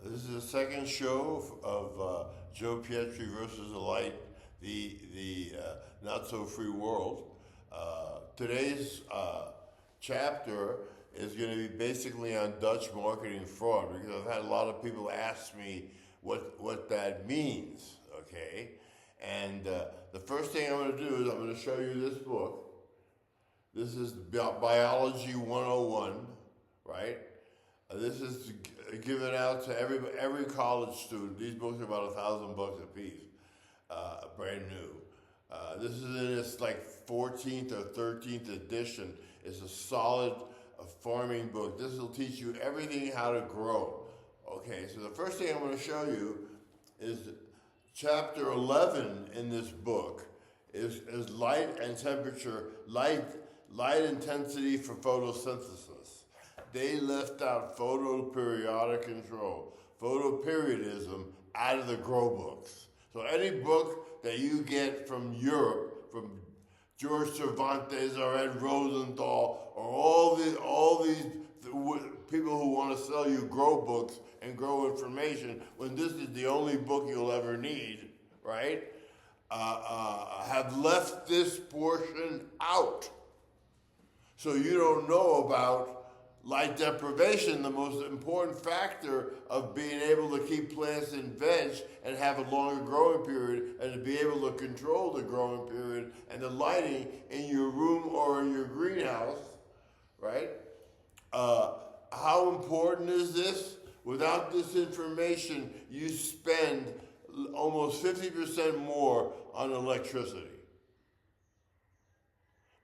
This is the second show of Joe Pietri versus the Light, the not so free world. Today's chapter is going to be basically on Dutch marketing fraud, because I've had a lot of people ask me what that means. Okay, and the first thing I'm going to do is I'm going to show you this book. This is Biology 101, right? This is given out to every college student. These books are about $1,000 a piece, brand new. This is in its like 14th or 13th edition. It's a solid farming book. This will teach you everything how to grow. Okay, so the first thing I'm going to show you is chapter 11 in this book is light and temperature, light intensity for photosynthesis. They left out photoperiodic control, photoperiodism, out of the grow books. So any book that you get from Europe, from George Cervantes or Ed Rosenthal, or all these people who want to sell you grow books and grow information, when this is the only book you'll ever need, right? Have left this portion out. So you don't know about light deprivation, the most important factor of being able to keep plants in veg and have a longer growing period, and to be able to control the growing period and the lighting in your room or in your greenhouse, right? How important is this? Without this information, you spend almost 50% more on electricity.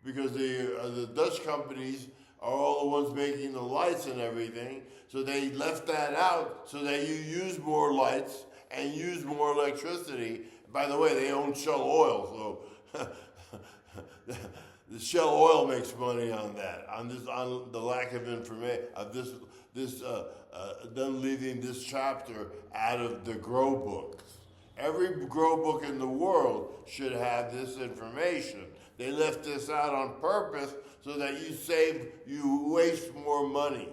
Because the Dutch companies are all the ones making the lights and everything, so they left that out so that you use more lights and use more electricity. By the way, they own Shell Oil, so the Shell Oil makes money on that, on the lack of information, of them leaving this chapter out of the grow books. Every grow book in the world should have this information. They left this out on purpose so that you waste more money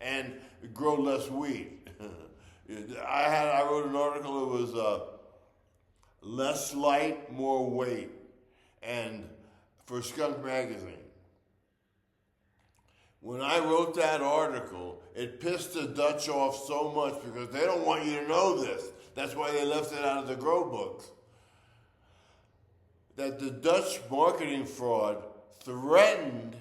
and grow less weed. I wrote an article, it was less light, more weight, and for Skunk magazine. When I wrote that article, it pissed the Dutch off so much because they don't want you to know this. That's why they left it out of the grow books. That the Dutch marketing fraud threatened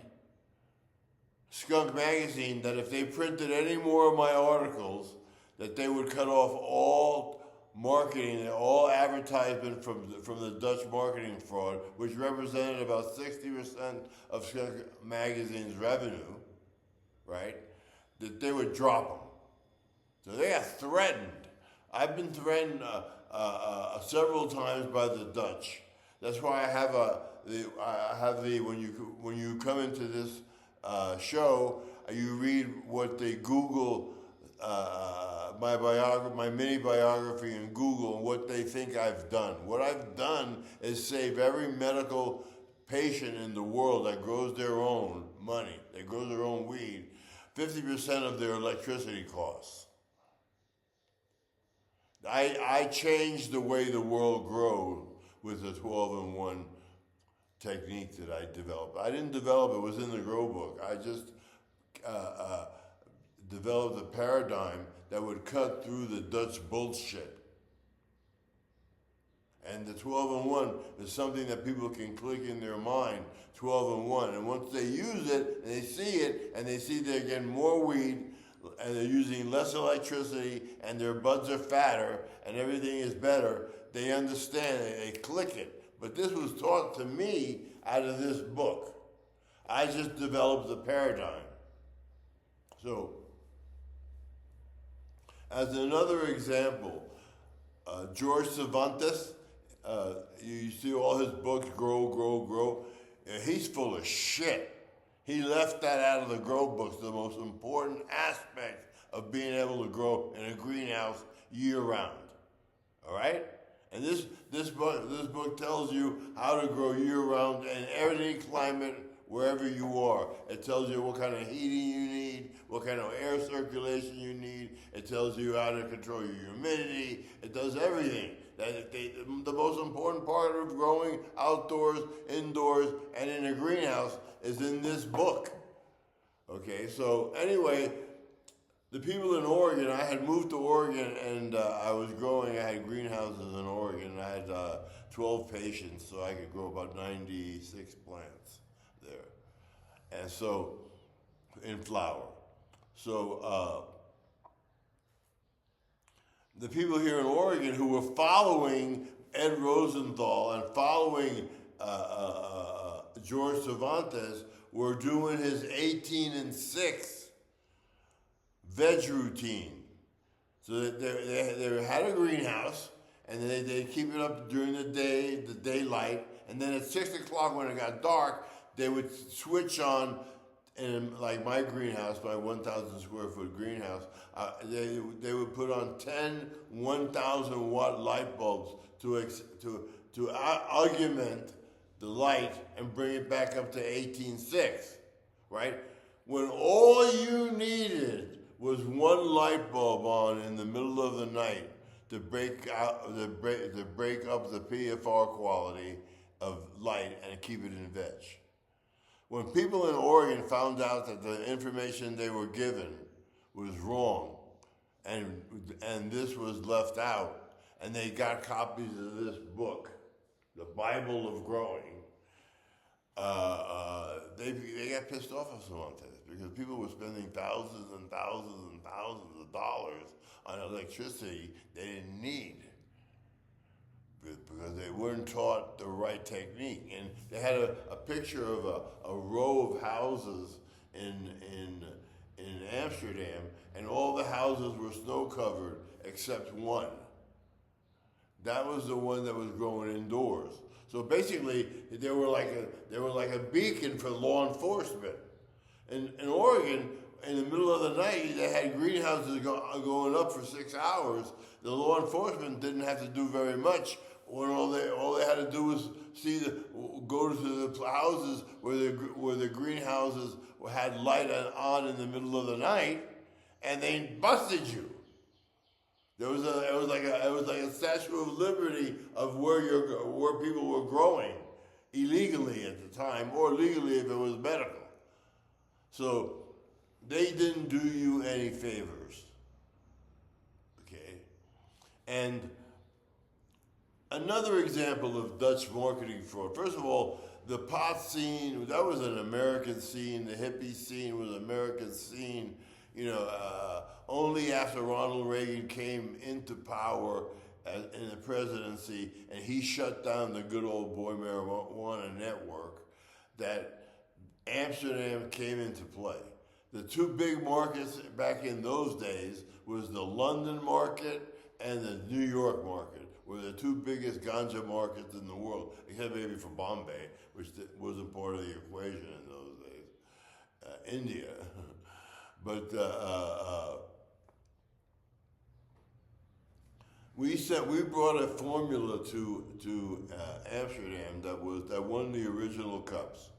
Skunk magazine that if they printed any more of my articles, that they would cut off all marketing and all advertisement from the Dutch marketing fraud, which represented about 60% of Skunk magazine's revenue, right? That they would drop them. So they are threatened. I've been threatened several times by the Dutch. That's why I have when you come into this show, you read what they Google my mini biography in Google, and what they think I've done. What I've done is save every medical patient in the world that grows their own money, that grows their own weed, 50% of their electricity costs. I changed the way the world grows with the 12-in-1 technique that I developed. I didn't develop it, it was in the grow book. I just developed a paradigm that would cut through the Dutch bullshit. And the 12-in-1 is something that people can click in their mind, 12-in-1. And once they use it, and they see it, and they see they're getting more weed, and they're using less electricity, and their buds are fatter, and everything is better, they understand it, they click it. But this was taught to me out of this book. I just developed the paradigm. So, as another example, George Cervantes, you see all his books, grow. He's full of shit. He left that out of the grow books, the most important aspect of being able to grow in a greenhouse year-round. All right? And this book tells you how to grow year-round in any climate wherever you are. It tells you what kind of heating you need, what kind of air circulation you need. It tells you how to control your humidity. It does everything. The most important part of growing outdoors, indoors, and in a greenhouse is in this book. Okay, so anyway, the people in Oregon, I had moved to Oregon and I was growing, I had greenhouses in Oregon, and I had 12 patients, so I could grow about 96 plants there. And so, in flower. So, the people here in Oregon who were following Ed Rosenthal and following George Cervantes were doing his 18 and 6 veg routine. So they had a greenhouse, and they'd keep it up during the day, the daylight, and then at 6 o'clock when it got dark, they would switch on, in like my greenhouse, my 1,000 square foot greenhouse, they would put on 10 1,000 watt light bulbs to augment the light and bring it back up to 18.6, right? When all you needed was one light bulb on in the middle of the night to break up the PFR quality of light and keep it in veg. When people in Oregon found out that the information they were given was wrong, and this was left out, and they got copies of this book, The Bible of Growing, they got pissed off at Cervantes because people were spending thousands and thousands and thousands of dollars on electricity they didn't need because they weren't taught the right technique. And they had a picture of a row of houses in Amsterdam, and all the houses were snow covered except one. That was the one that was growing indoors. So basically, they were like a beacon for law enforcement. In Oregon, in the middle of the night, they had greenhouses going up for 6 hours. The law enforcement didn't have to do very much. When all they had to do was go to the houses where the greenhouses had light on in the middle of the night, and they busted you. It was like a Statue of Liberty of where people were growing illegally at the time, or legally if it was medical. So they didn't do you any favors. Okay, and another example of Dutch marketing fraud. First of all, the pot scene, that was an American scene. The hippie scene was an American scene. Only after Ronald Reagan came into power in the presidency and he shut down the good old boy marijuana network, that Amsterdam came into play. The two big markets back in those days was the London market and the New York market, were the two biggest ganja markets in the world, except maybe for Bombay, which wasn't part of the equation in those days. India. But we brought a formula to Amsterdam that won the original cups,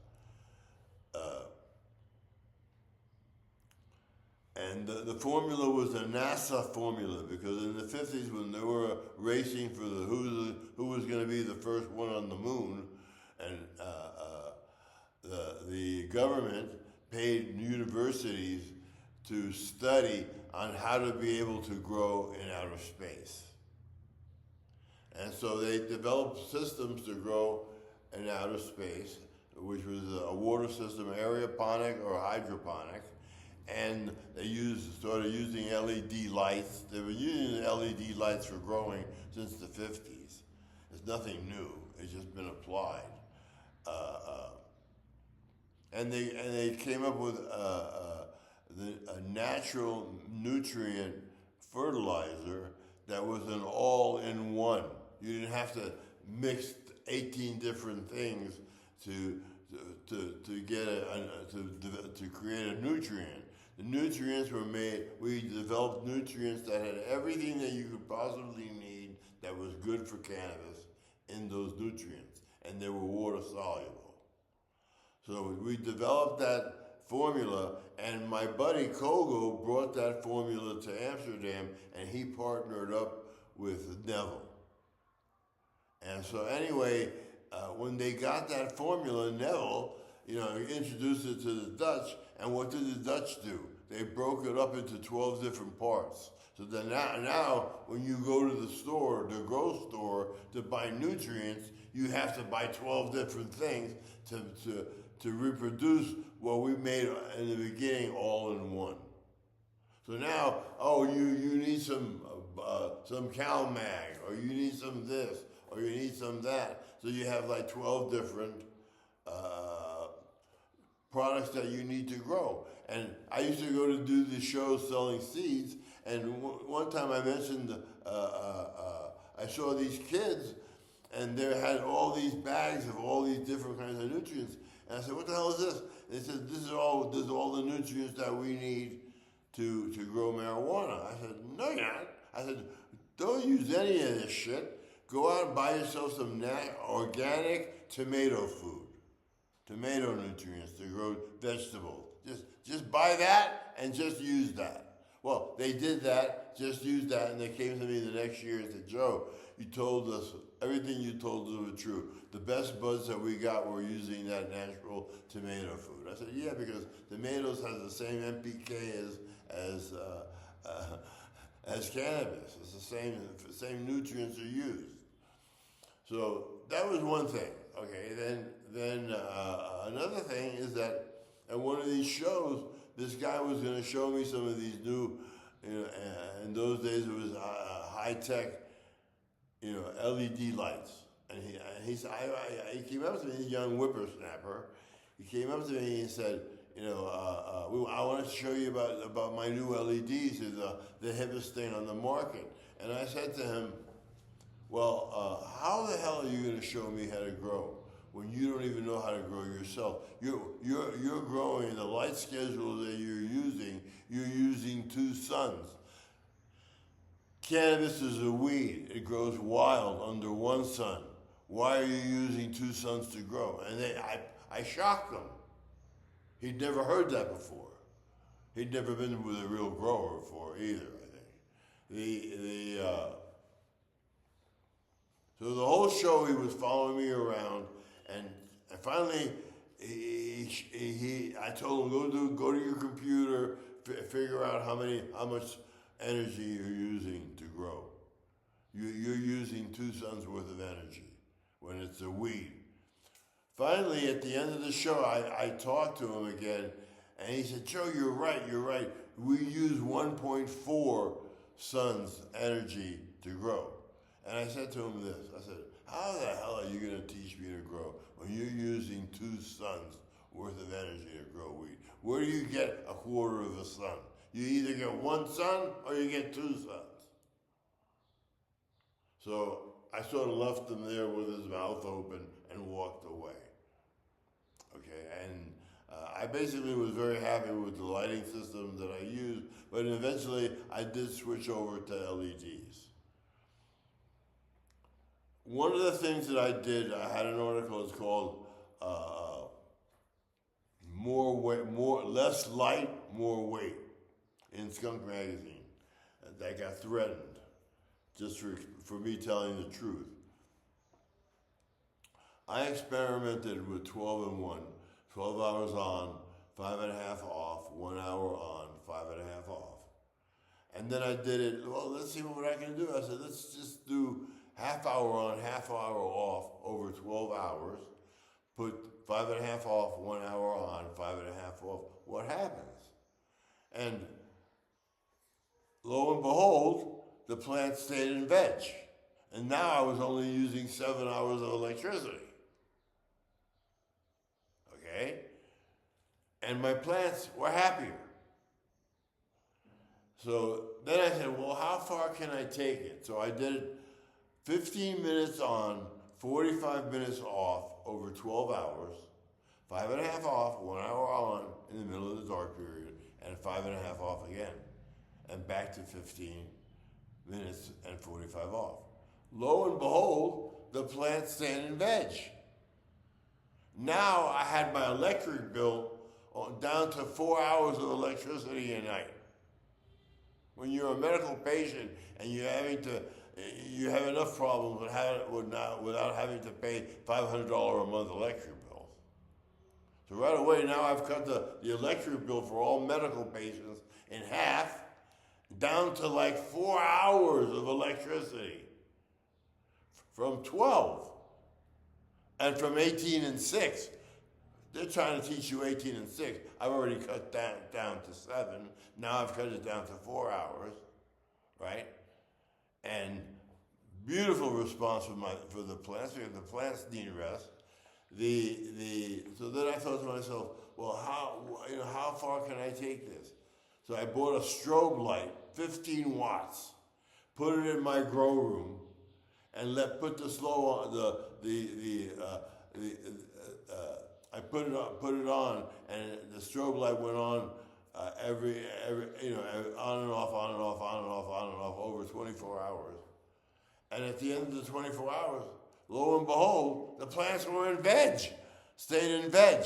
and the formula was a NASA formula, because in the 50s when they were racing for who was going to be the first one on the moon, and the government paid universities to study on how to be able to grow in outer space. And so they developed systems to grow in outer space, which was a water system, aeroponic or hydroponic, and they started using LED lights. They were using LED lights for growing since the 50s. It's nothing new. It's just been applied. And they came up with a natural nutrient fertilizer that was an all-in-one. You didn't have to mix 18 different things to create a nutrient. The nutrients were made. We developed nutrients that had everything that you could possibly need that was good for cannabis in those nutrients, and they were water soluble. So we developed that formula, and my buddy Kogo brought that formula to Amsterdam, and he partnered up with Neville. And so anyway, when they got that formula, Neville, introduced it to the Dutch, and what did the Dutch do? They broke it up into 12 different parts. So then now when you go to the store, the grocery store, to buy nutrients, you have to buy 12 different things to reproduce what we made in the beginning all in one. So now, you need some CalMag, or you need some this, or you need some that. So you have like 12 different products that you need to grow. And I used to go to do the shows selling seeds, and one time I mentioned, I saw these kids, and they had all these bags of all these different kinds of nutrients. And I said, what the hell is this? And they said, this is all the nutrients that we need to grow marijuana. I said, no, you're not. I said, don't use any of this shit. Go out and buy yourself some organic tomato food, tomato nutrients to grow vegetables. Just buy that and just use that. Well, they did that, just used that, and they came to me the next year and said, Joe, you told us, everything you told us was true. The best buds that we got were using that natural tomato food. I said, yeah, because tomatoes has the same NPK as cannabis. It's the same nutrients are used. So that was one thing. Okay, then another thing is that at one of these shows, this guy was going to show me some of these new, in those days it was high-tech, LED lights. And he came up to me, this young whippersnapper. He came up to me and said, I want to show you about my new LEDs. They're the hippest thing on the market. And I said to him, well, how the hell are you going to show me how to grow when you don't even know how to grow yourself? You're growing the light schedule that you're using 2 suns. Cannabis is a weed. It grows wild under 1 sun. Why are you using 2 suns to grow? And I shocked him. He'd never heard that before. He'd never been with a real grower before either, I think. So the whole show he was following me around, and finally I told him, go to your computer, figure out how much energy you're using to grow. You're using 2 suns worth of energy when it's a weed. Finally, at the end of the show, I talked to him again, and he said, Joe, you're right. We use 1.4 suns energy to grow. And I said to him this, I said, how the hell are you going to teach me to grow when you're using 2 suns worth of energy to grow weed? Where do you get a quarter of a sun? You either get 1 sun or you get 2 suns. So I sort of left him there with his mouth open and walked away. Okay, and I basically was very happy with the lighting system that I used, but eventually I did switch over to LEDs. One of the things that I did, I had an article, it's called Less Light, More Weight in Skunk magazine. That got threatened just for me telling the truth. I experimented with 12 and 1, 12 hours on, 5.5 off, 1 hour on, 5.5 off. And then I did it, well, let's see what I can do. I said, let's just do half hour on, half hour off over 12 hours. Put 5.5 off, 1 hour on, 5.5 off. What happens? And lo and behold, the plant stayed in veg. And now I was only using 7 hours of electricity. Okay? And my plants were happier. So then I said, well, how far can I take it? So I did it 15 minutes on, 45 minutes off over 12 hours, 5.5 off, 1 hour on in the middle of the dark period, and 5.5 off again. And back to 15 minutes and 45 off. Lo and behold, the plant's staying in veg. Now I had my electric bill down to 4 hours of electricity a night. When you're a medical patient and you have enough problems without having to pay $500 a month electric bills. So right away now I've cut the electric bill for all medical patients in half, down to like 4 hours of electricity from 12 and from 18 and 6. They're trying to teach you 18 and 6. I've already cut down to 7. Now I've cut it down to 4 hours, right? And beautiful response for the plants, because the plants need rest. So then I thought to myself, well, how far can I take this? So I bought a strobe light, 15 watts, put it in my grow room, and put the slow on I put it on, and the strobe light went on every on and off, on and off, on and off, on and off over 24 hours. And at the end of the 24 hours, lo and behold, the plants were in veg, stayed in veg.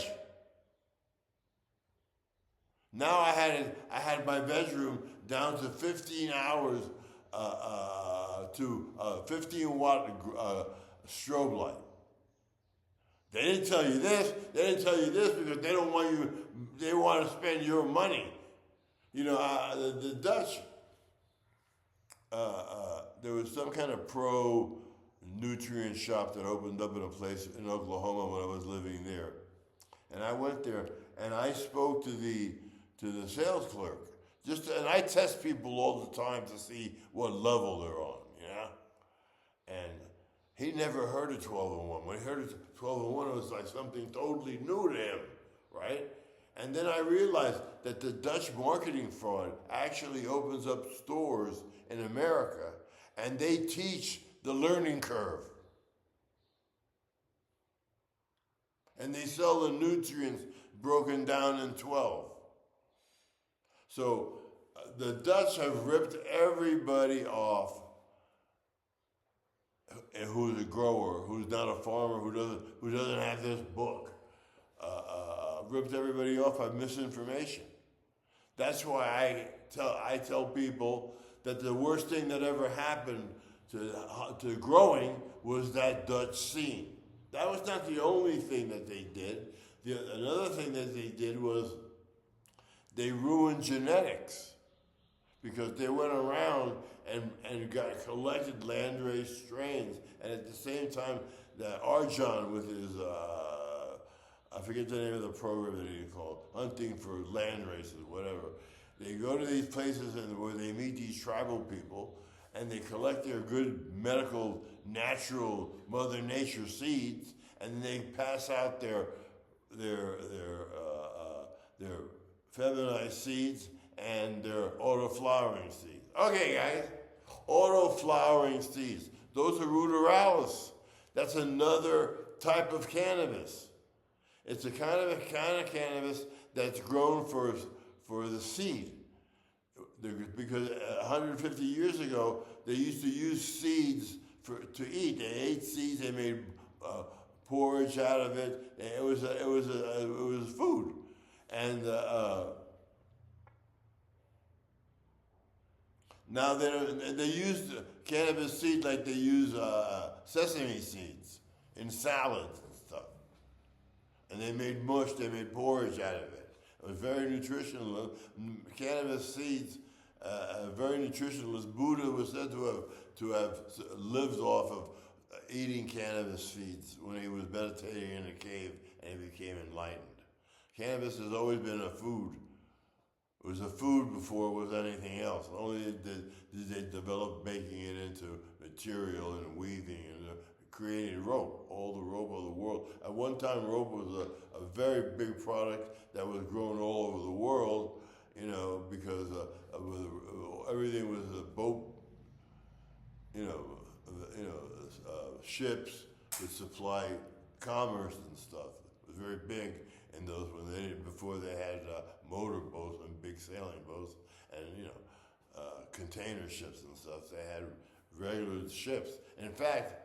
Now I had my bedroom down to 15 hours to 15 watt strobe light. They didn't tell you this. They didn't tell you this because they don't want you. They want to spend your money. The Dutch. There was some kind of pro-nutrient shop that opened up in a place in Oklahoma when I was living there, and I went there and I spoke to the sales clerk. And I test people all the time to see what level they're on. And he never heard of 1201. When he heard of 1201, it was like something totally new to him, right? And then I realized that the Dutch marketing fraud actually opens up stores in America, and they teach the learning curve. And they sell the nutrients broken down in 12. So the Dutch have ripped everybody off who's a grower, who's not a farmer, who doesn't have this book. Ripped everybody off by misinformation. That's why I tell people that the worst thing that ever happened to growing was that Dutch scene. That was not the only thing that they did. Another thing that they did was they ruined genetics, because they went around and collected Landrace strains, and at the same time, that Arjan with his, I forget the name of the program that he called, Hunting for Landraces, whatever. They go to these places where they meet these tribal people, and they collect their good medical, natural Mother Nature seeds, and they pass out their feminized seeds and their autoflowering seeds. Okay, guys, autoflowering seeds. Those are Ruderalis. That's another type of cannabis. It's a kind of cannabis that's grown for the seed. Because 150 years ago, they used to use seeds to eat. They ate seeds. They made porridge out of it. It was food. And now they use cannabis seed like they use sesame seeds in salads and stuff. And they made mush. They made porridge out of it. It was very nutritional. Cannabis seeds, very nutritional. Buddha was said to have lived off of eating cannabis seeds when he was meditating in a cave and he became enlightened. Cannabis has always been a food. It was a food before it was anything else. Only did they develop making it into material and weaving and creating rope, all the rope of the world. At one time, rope was a very big product that was grown all over the world, because everything was a boat, ships that supply commerce and stuff. It was very big in those before they had motor boats and big sailing boats and container ships and stuff. They had regular ships. In fact,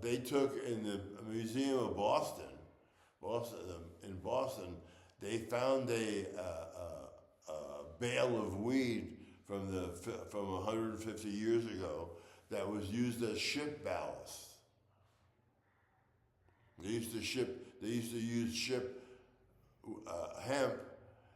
they took in the Museum of Boston. Boston, in Boston, they found a bale of weed from 150 years ago that was used as ship ballast. They used to use ship hemp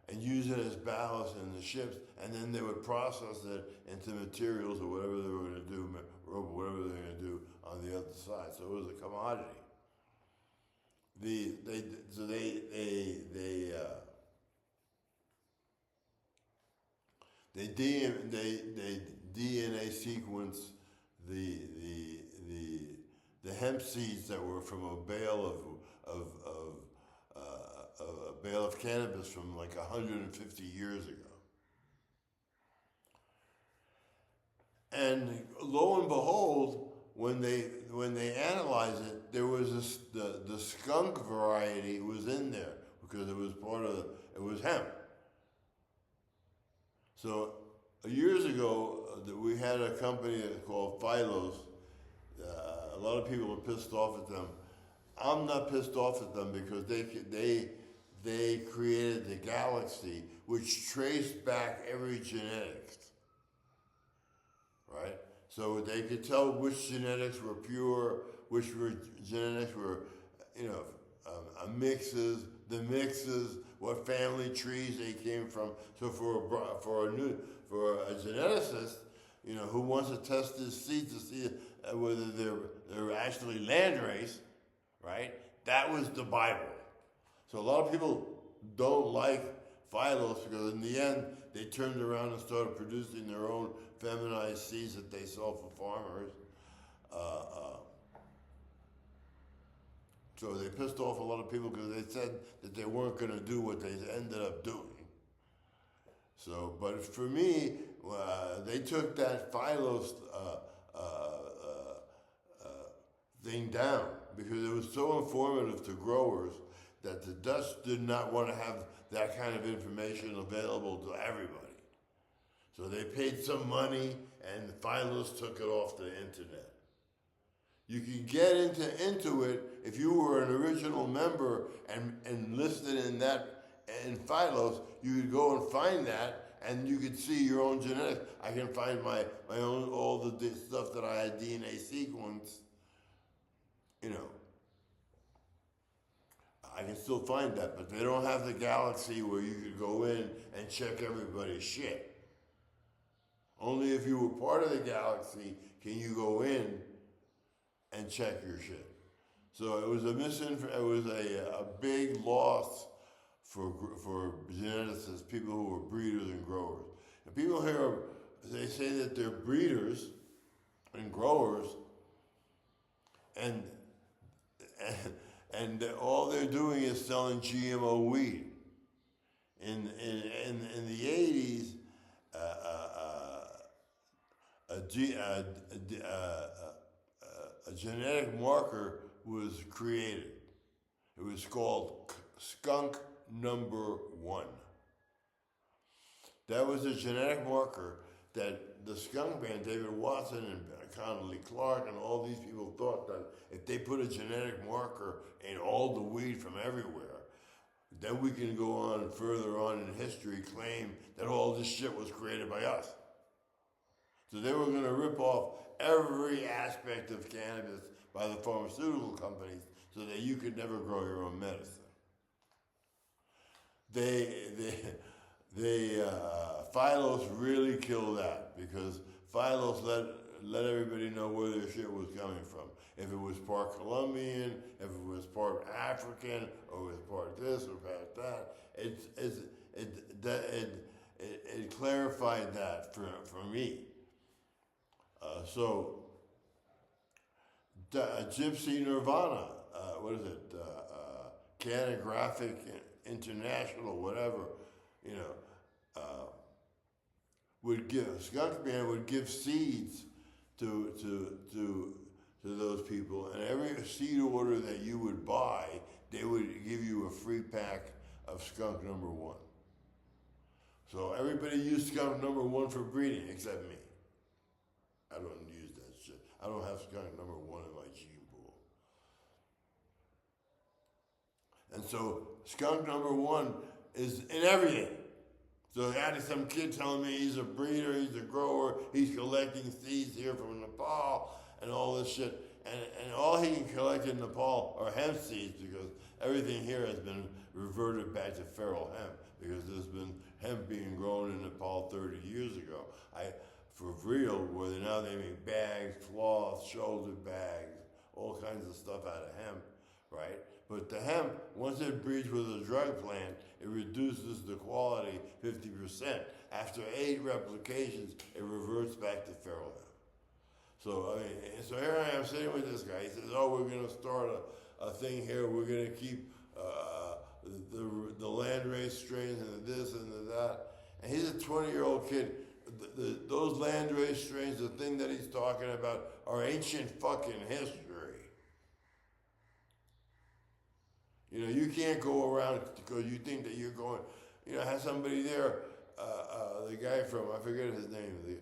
and use it as ballast in the ships, and then they would process it into materials or whatever they were going to do, rope, whatever they were going to do on the other side. So it was a commodity. They DNA sequence the hemp seeds that were from a bale a bale of cannabis from like 150 years ago. And lo and behold, when they analyze it, there was the skunk variety was in there because it was it was hemp. So years ago, we had a company called Phylos. A lot of people are pissed off at them. I'm not pissed off at them because they created the galaxy, which traced back every genetics, right? So they could tell which genetics were pure, which genetics were, mixes, what family trees they came from. So for a geneticist, who wants to test his seeds to see whether they're actually Landrace, right? That was the Bible. So a lot of people don't like Phylos because in the end they turned around and started producing their own feminized seeds that they sell for farmers. So they pissed off a lot of people because they said that they weren't going to do what they ended up doing. So, but for me, they took that Phylos thing down because it was so informative to growers that the Dutch did not want to have that kind of information available to everybody. So they paid some money and Phylos took it off the internet. You can get into it if you were an original member and listed in Phylos, you could go and find that and you could see your own genetics. I can find my own, all the stuff that I had DNA sequence, I can still find that, but they don't have the galaxy where you could go in and check everybody's shit. Only if you were part of the galaxy can you go in and check your shit. So it was a big loss for geneticists, people who were breeders and growers. And people here, they say that they're breeders and growers, and all they're doing is selling GMO weed. In the 80s, a genetic marker was created. It was called Skunk number 1. That was a genetic marker that the skunk band, David Watson and Connolly Clark and all these people thought that if they put a genetic marker in all the weed from everywhere, then we can go on further on in history, claim that all this shit was created by us. So they were going to rip off every aspect of cannabis by the pharmaceutical companies so that you could never grow your own medicine. Phylos really killed that because Phylos let everybody know where their shit was coming from. If it was part Colombian, if it was part African, or it was part this or part that, it clarified that for me. So Gypsy Nirvana, Canographic International, whatever, Skunk Band would give seeds to those people, and every seed order that you would buy, they would give you a free pack of Skunk number 1. So everybody used Skunk number 1 for breeding, except me. I don't use that shit. I don't have Skunk number 1 in my gene pool. And so skunk number one is in everything. So I had some kid telling me he's a breeder, he's a grower, he's collecting seeds here from Nepal and all this shit. And all he can collect in Nepal are hemp seeds because everything here has been reverted back to feral hemp because there's been hemp being grown in Nepal 30 years ago. For real, where now they make bags, cloths, shoulder bags, all kinds of stuff out of hemp, right? But the hemp, once it breeds with a drug plant, it reduces the quality 50%. After 8 replications, it reverts back to feral hemp. So so here I am sitting with this guy. He says, "Oh, we're going to start a thing here. We're going to keep the Landrace strains and this and that." And he's a 20-year-old kid. Those Landrace strains, the thing that he's talking about, are ancient fucking history. You know, you can't go around because you think that you're going. I had somebody there, the guy from, I forget his name,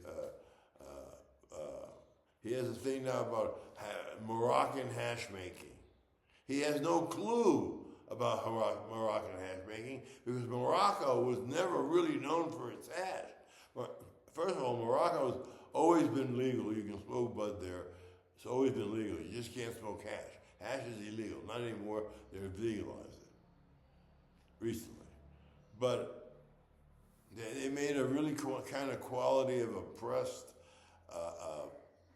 he has a thing now about Moroccan hash making. He has no clue about Moroccan hash making because Morocco was never really known for its hash. First of all, Morocco has always been legal. You can smoke bud there. It's always been legal. You just can't smoke hash. Hash is illegal. Not anymore. They've legalized it recently. But they made a really kind of quality of oppressed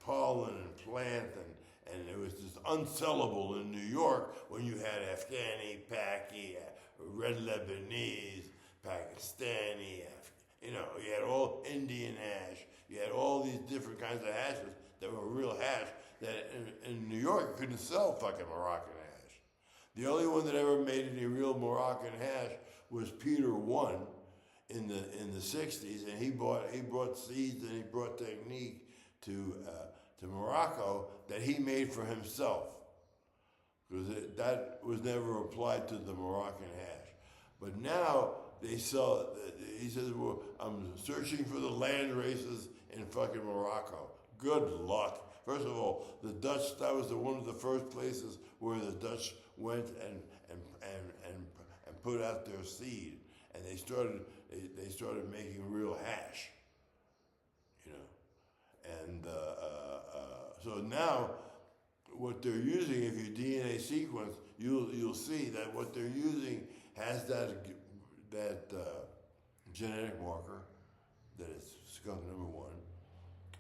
pollen and plant, and it was just unsellable in New York when you had Afghani, Paki, red Lebanese, Pakistani, you had all Indian hash. You had all these different kinds of hashes that were real hash that in New York you couldn't sell fucking Moroccan hash. The only one that ever made any real Moroccan hash was Peter I in the 60s, and he brought seeds and he brought technique to Morocco that he made for himself, because that was never applied to the Moroccan hash. But now they sell. He says, "Well, I'm searching for the land races in fucking Morocco." Good luck. First of all, the Dutch, that was one of the first places where the Dutch went and put out their seed, and they started making real hash, and so now what they're using, if you DNA sequence, you'll see that what they're using has that genetic marker, that is skunk number one,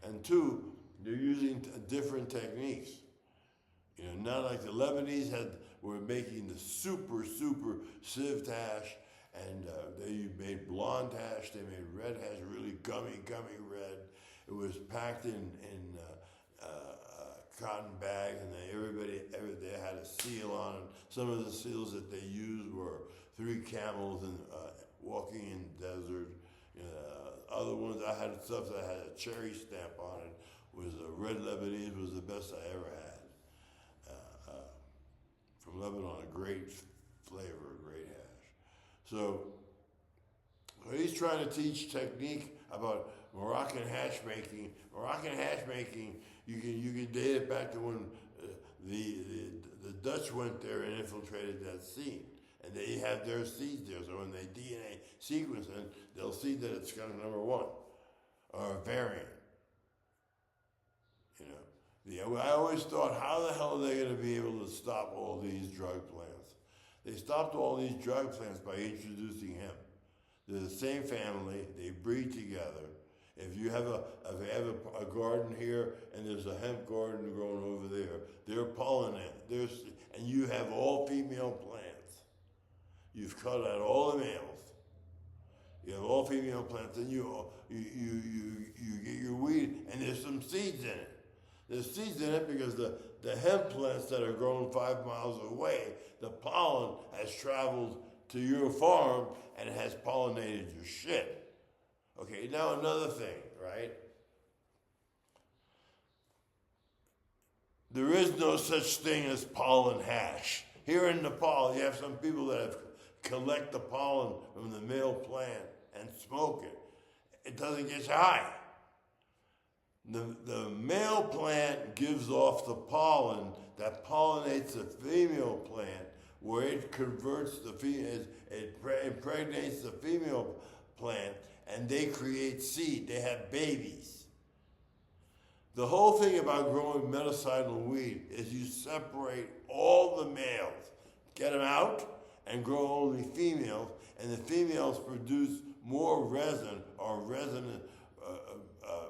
and two, they're using different techniques. Not like the Lebanese were making the super sieved hash, and they made blonde hash, they made red hash, really gummy red. It was packed in cotton bags, and they had a seal on it. Some of the seals that they used were 3 camels and walking in the desert. Other ones, I had stuff that had a cherry stamp on it. Was red Lebanese was the best I ever had. From Lebanon, a great flavor, a great hash. So he's trying to teach technique about Moroccan hash making. Moroccan hash making, you can date it back to when the Dutch went there and infiltrated that scene. And they have their seeds there. So when they DNA sequence it, they'll see that it's skunk number one, or a variant. I always thought, how the hell are they going to be able to stop all these drug plants? They stopped all these drug plants by introducing hemp. They're the same family. They breed together. If you have a garden here and there's a hemp garden growing over there, they're pollinated. And you have all female plants. You've cut out all the males. You have all female plants, and you get your weed, and there's some seeds in it. There's seeds in it because the hemp plants that are grown 5 miles away, the pollen has traveled to your farm and has pollinated your shit. Okay, now another thing, right? There is no such thing as pollen hash. Here in Nepal, you have some people that collect the pollen from the male plant and smoke it. It doesn't get you high. The male plant gives off the pollen that pollinates the female plant, where it converts the female, it impregnates the female plant, and they create seed. They have babies. The whole thing about growing medicinal weed is you separate all the males, get them out, and grow only females, and the females produce more resin or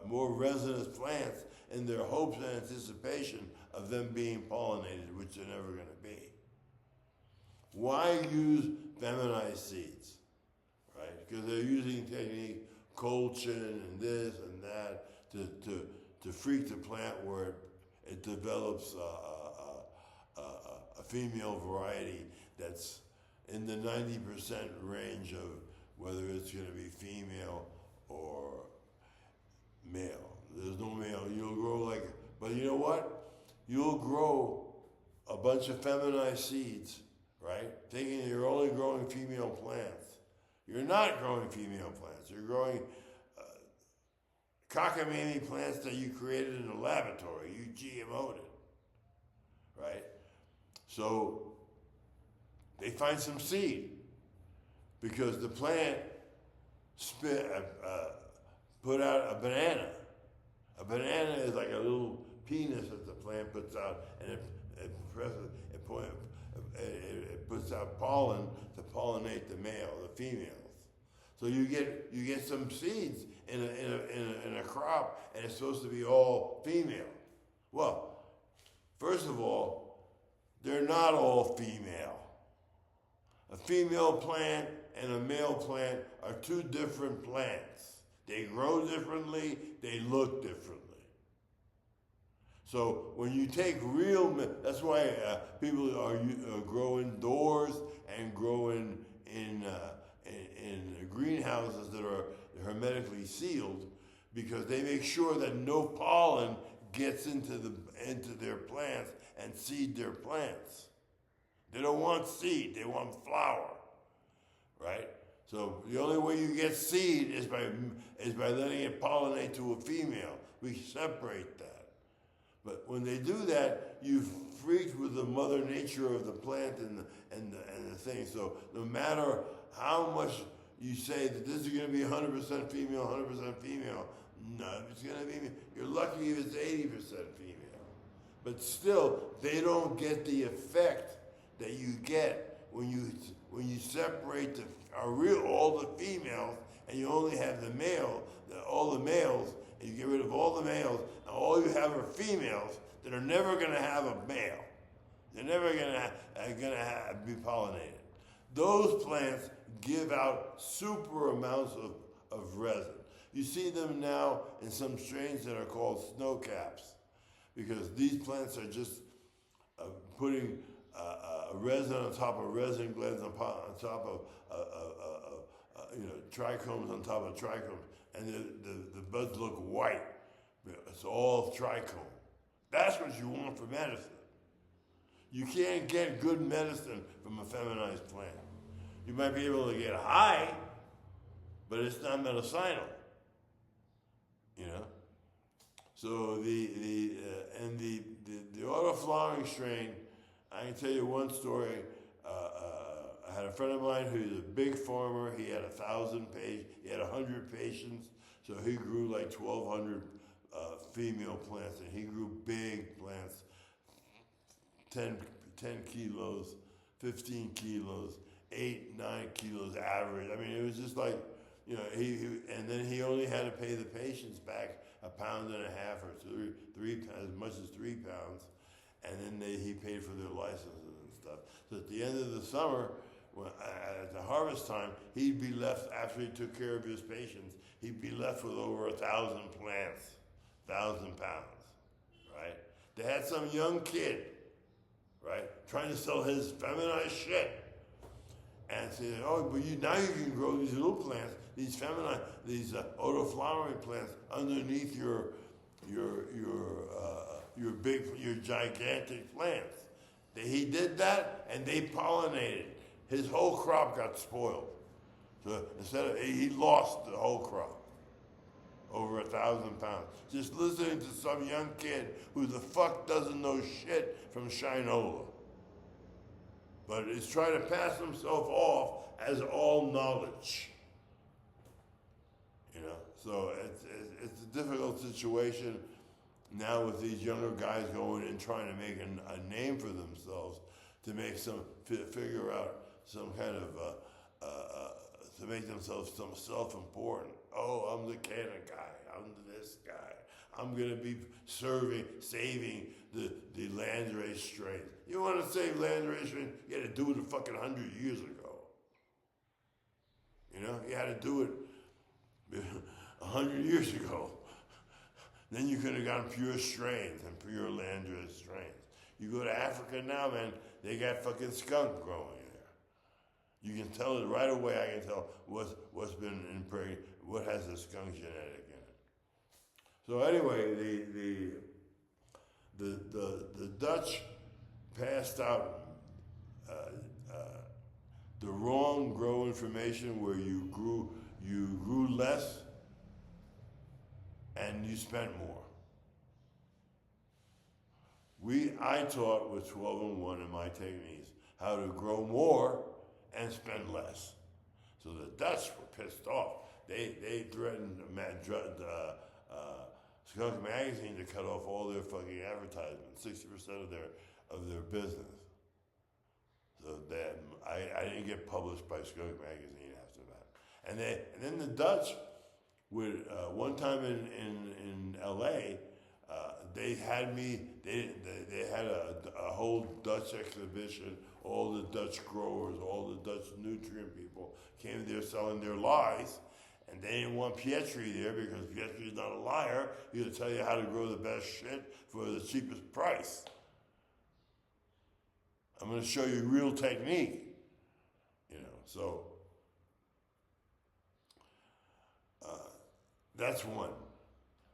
more resinous plants in their hopes and anticipation of them being pollinated, which they're never going to be. Why use feminized seeds, right? Because they're using technique, cold chain and this and that to freak the plant where it develops a female variety that's in the 90% range of whether it's going to be female or male. There's no male. You'll grow like, but you know what? You'll grow a bunch of feminized seeds, right? Thinking you're only growing female plants. You're not growing female plants. You're growing cockamamie plants that you created in a laboratory. You GMO'd it, right? So they find some seed because the plant put out a banana. A banana is like a little penis that the plant puts out, and it puts out pollen to pollinate the male, the females. So you get some seeds in a crop, and it's supposed to be all female. Well, first of all, they're not all female. A female plant and a male plant are two different plants. They grow differently, they look differently. So when you take real, that's why people grow indoors and grow in greenhouses that are hermetically sealed, because they make sure that no pollen gets into their plants and seed their plants. They don't want seed, they want flower, right? So the only way you get seed is by letting it pollinate to a female. We separate that. But when they do that, you've freaked with the mother nature of the plant and the thing. So no matter how much you say that this is going to be 100% female, 100% female, no, it's going to be, you're lucky if it's 80% female. But still, they don't get the effect that you get when you separate all the females and you only have all the males, and you get rid of all the males, and all you have are females that are never going to have a male. They're never going to be pollinated. Those plants give out super amounts of resin. You see them now in some strains that are called snow caps, because these plants are just putting resin on top of resin glands, on top of trichomes on top of trichomes, and the buds look white. It's all trichome. That's what you want for medicine. You can't get good medicine from a feminized plant. You might be able to get high, but it's not medicinal. So the autoflowering strain, I can tell you one story. I had a friend of mine who's a big farmer. He had 100 patients, so he grew like 1,200 female plants, and he grew big plants, 10 kilos, 15 kilos, 8, 9 kilos average. I mean, it was just like, and then he only had to pay the patients back £1.5 pounds or 3 pounds, as much as 3 pounds, and then he paid for their licenses and stuff. So at the end of the summer, at the harvest time, he'd be left, after he took care of his patients, he'd be left with over 1,000 plants, 1,000 pounds, right? They had some young kid, right, trying to sell his feminized shit, and say, but now you can grow these little plants, these autoflowering plants underneath your gigantic plants. He did that, and they pollinated. His whole crop got spoiled. So he lost the whole crop, over 1,000 pounds. Just listening to some young kid who the fuck doesn't know shit from Shinola. but it's trying to pass himself off as all knowledge. You know, so it's a difficult situation now with these younger guys going and trying to make a name for themselves, to make figure out some kind of to make themselves some self-important. Oh, I'm the Canada guy. I'm this guy. I'm gonna be saving the Landrace strain. You want to save Landrace strain? You had to do it fucking 100 years ago. You know, you had to do it 100 years ago. Then you could have gotten pure strains and pure Landrace strains. You go to Africa now, man, they got fucking skunk growing there. You can tell it right away. I can tell what's been impregnated, what has the skunk genetic in it. So anyway, the Dutch passed out the wrong grow information, where you grew less and you spent more. I taught with 12-in-1 in my techniques how to grow more and spend less. So the Dutch were pissed off. They threatened Skunk magazine to cut off all their fucking advertisements, 60% of their business. So that I didn't get published by Skunk magazine after that. And then the Dutch would one time in LA, they had me. They had a whole Dutch exhibition. All the Dutch growers, all the Dutch nutrient people came there selling their lies. And they didn't want Pietri there because Pietri is not a liar. He's going to tell you how to grow the best shit for the cheapest price. I'm going to show you real technique. You know, so that's one.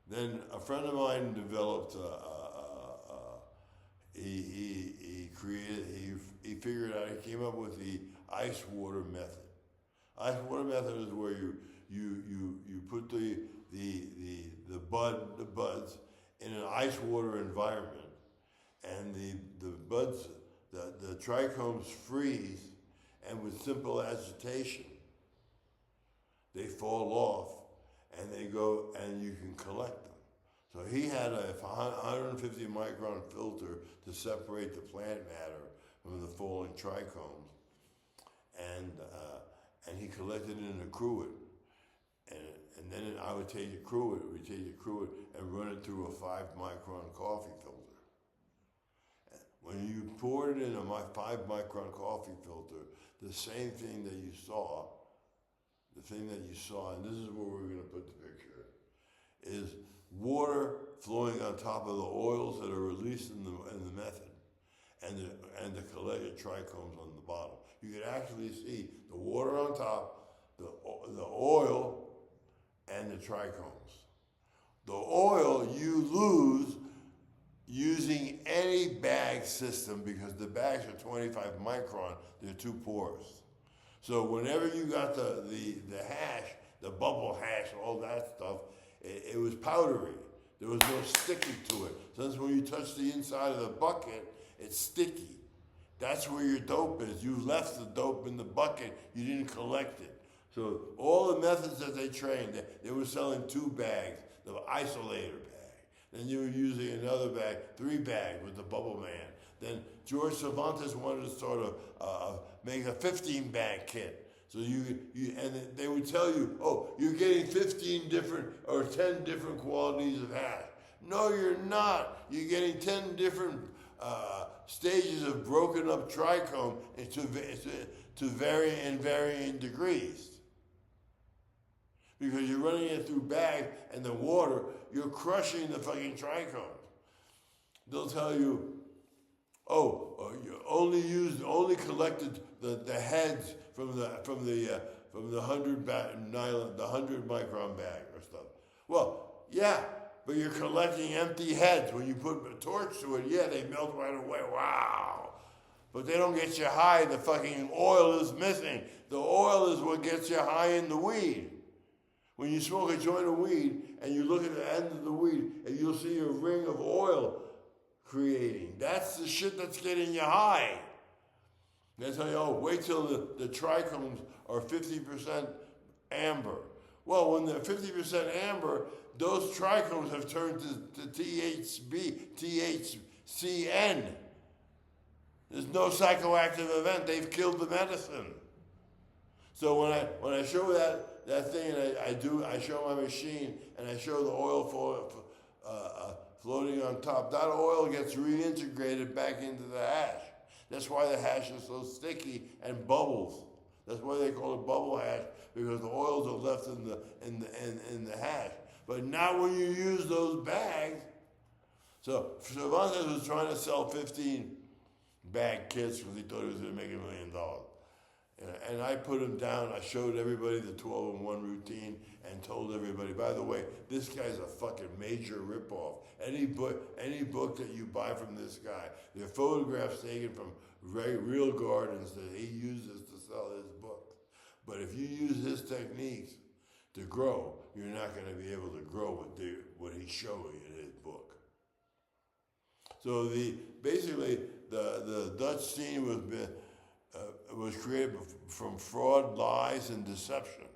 Then a friend of mine developed. He figured out. He came up with the ice water method. Ice water method is where you put the buds in an ice water environment, and the buds, the trichomes freeze, and with simple agitation they fall off, and they go, and you can collect them. So he had a 150 micron filter to separate the plant matter from the falling trichomes, and he collected it and accrued it. And then I would take the cruet, and run it through a 5 micron coffee filter. When you poured it in a 5 micron coffee filter, the same thing that you saw, and this is where we're going to put the picture, is water flowing on top of the oils that are released in the method, and the collected trichomes on the bottom. You could actually see the water on top, the oil, and the trichomes. The oil you lose using any bag system, because the bags are 25 micron, they're too porous. So whenever you got the hash, the bubble hash, all that stuff, it was powdery. There was no sticky to it. Since when you touch the inside of the bucket, it's sticky. That's where your dope is. You left the dope in the bucket, you didn't collect it. So all the methods that they trained, they were selling 2 bags, the isolator bag. Then you were using another bag, 3 bags with the bubble man. Then George Cervantes wanted to sort of make a 15-bag kit. So and they would tell you, oh, you're getting 15 different or 10 different qualities of hash. No, you're not. You're getting 10 different stages of broken up trichome to varying degrees. Because you're running it through bag and the water, you're crushing the fucking trichomes. They'll tell you, you only collected the heads from the 100 micron bag or stuff. Well, yeah, but you're collecting empty heads. When you put a torch to it, yeah, they melt right away. Wow. But they don't get you high. The fucking oil is missing. The oil is what gets you high in the weed. When you smoke a joint of weed and you look at the end of the weed and you'll see a ring of oil creating. That's the shit that's getting you high. They tell you, oh, wait till the trichomes are 50% amber. Well, when they're 50% amber, those trichomes have turned to THCN. There's no psychoactive event. They've killed the medicine. So when I show that thing, and I show my machine, and I show the oil floating on top, that oil gets reintegrated back into the hash. That's why the hash is so sticky and bubbles. That's why they call it bubble hash, because the oils are left in the hash. But not when you use those bags. So Cervantes was trying to sell 15 bag kits because he thought he was going to make $1 million. And I put him down. I showed everybody the 12-in-1 routine and told everybody, by the way, this guy's a fucking major ripoff. Any book that you buy from this guy, they're photographs taken from real gardens that he uses to sell his books. But if you use his techniques to grow, you're not going to be able to grow what he's showing in his book. So basically the Dutch scene was created from fraud, lies, and deception.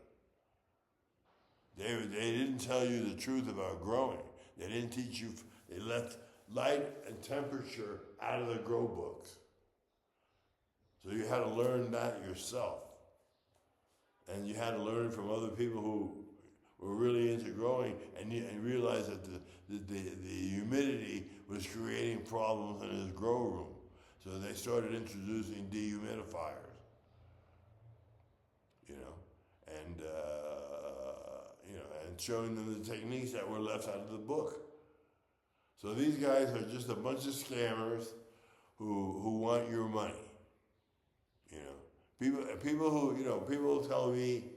They didn't tell you the truth about growing. They didn't teach you. They left light and temperature out of the grow books. So you had to learn that yourself. And you had to learn it from other people who were really into growing and realize that the humidity was creating problems in his grow room. So they started introducing dehumidifiers, and showing them the techniques that were left out of the book. So these guys are just a bunch of scammers who want your money. People tell me,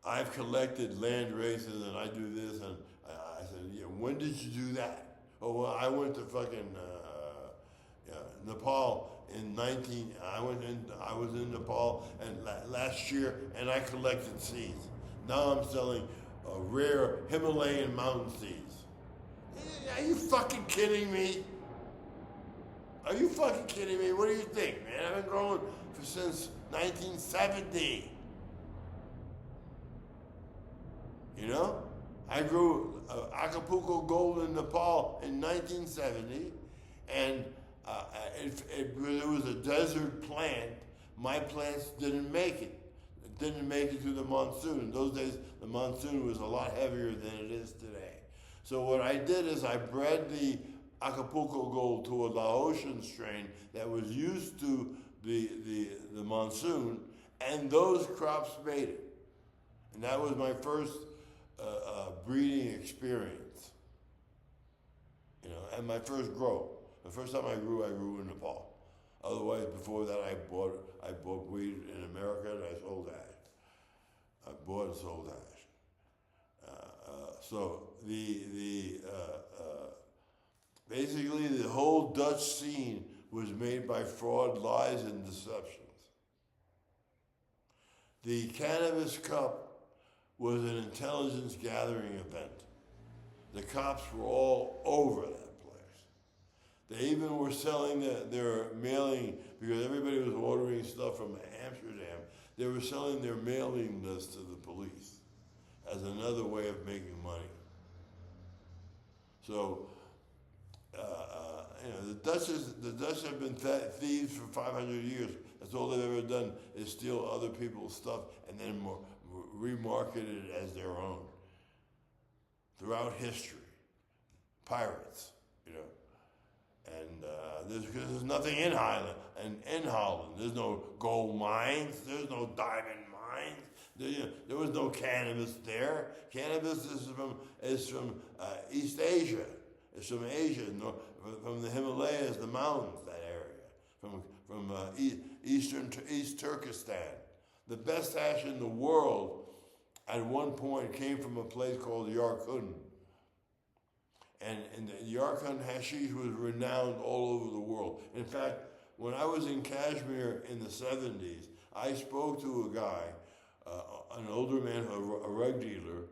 I've collected land races and I do this, and I said, yeah, when did you do that? Oh, well, I went to fucking Nepal I was in Nepal and last year, and I collected seeds. Now I'm selling rare Himalayan mountain seeds. Are you fucking kidding me? Are you fucking kidding me? What do you think, man? I've been growing since 1970. I grew Acapulco gold in Nepal in 1970, and it was a desert plant. My plants didn't make it. It didn't make it through the monsoon. In those days, the monsoon was a lot heavier than it is today. So what I did is I bred the Acapulco gold to a Laotian strain that was used to the monsoon, and those crops made it. And that was my first breeding experience, and my first grow. The first time I grew in Nepal. Otherwise, before that, I bought weed in America and I sold hash. I bought and sold hash. So basically the whole Dutch scene was made by fraud, lies, and deceptions. The Cannabis Cup was an intelligence gathering event. The cops were all over that place. They even were selling their mailing, because everybody was ordering stuff from Amsterdam. They were selling their mailing list to the police as another way of making money. So, the Dutch have been thieves for 500 years. That's all they've ever done is steal other people's stuff and then remarket it as their own. Throughout history, pirates, and there's nothing in Holland. And in Holland, there's no gold mines, there's no diamond mines. There was no cannabis there. Cannabis is from East Asia. It's from Asia, from the Himalayas, the mountains, that area, from East Turkestan. The best hash in the world at one point came from a place called Yarkund. And the Yarkund hashish was renowned all over the world. In fact, when I was in Kashmir in the 70s, I spoke to a guy, an older man, a rug dealer,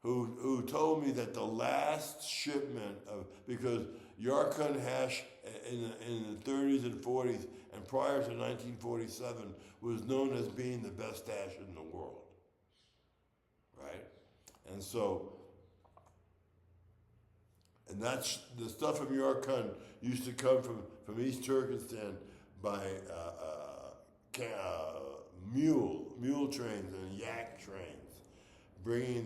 who told me that the last shipment of, because Yarkand hash in the 30s and 40s and prior to 1947 was known as being the best hash in the world, right? And so, and that's the stuff from Yarkand used to come from East Turkestan by mule trains and yak trains, bringing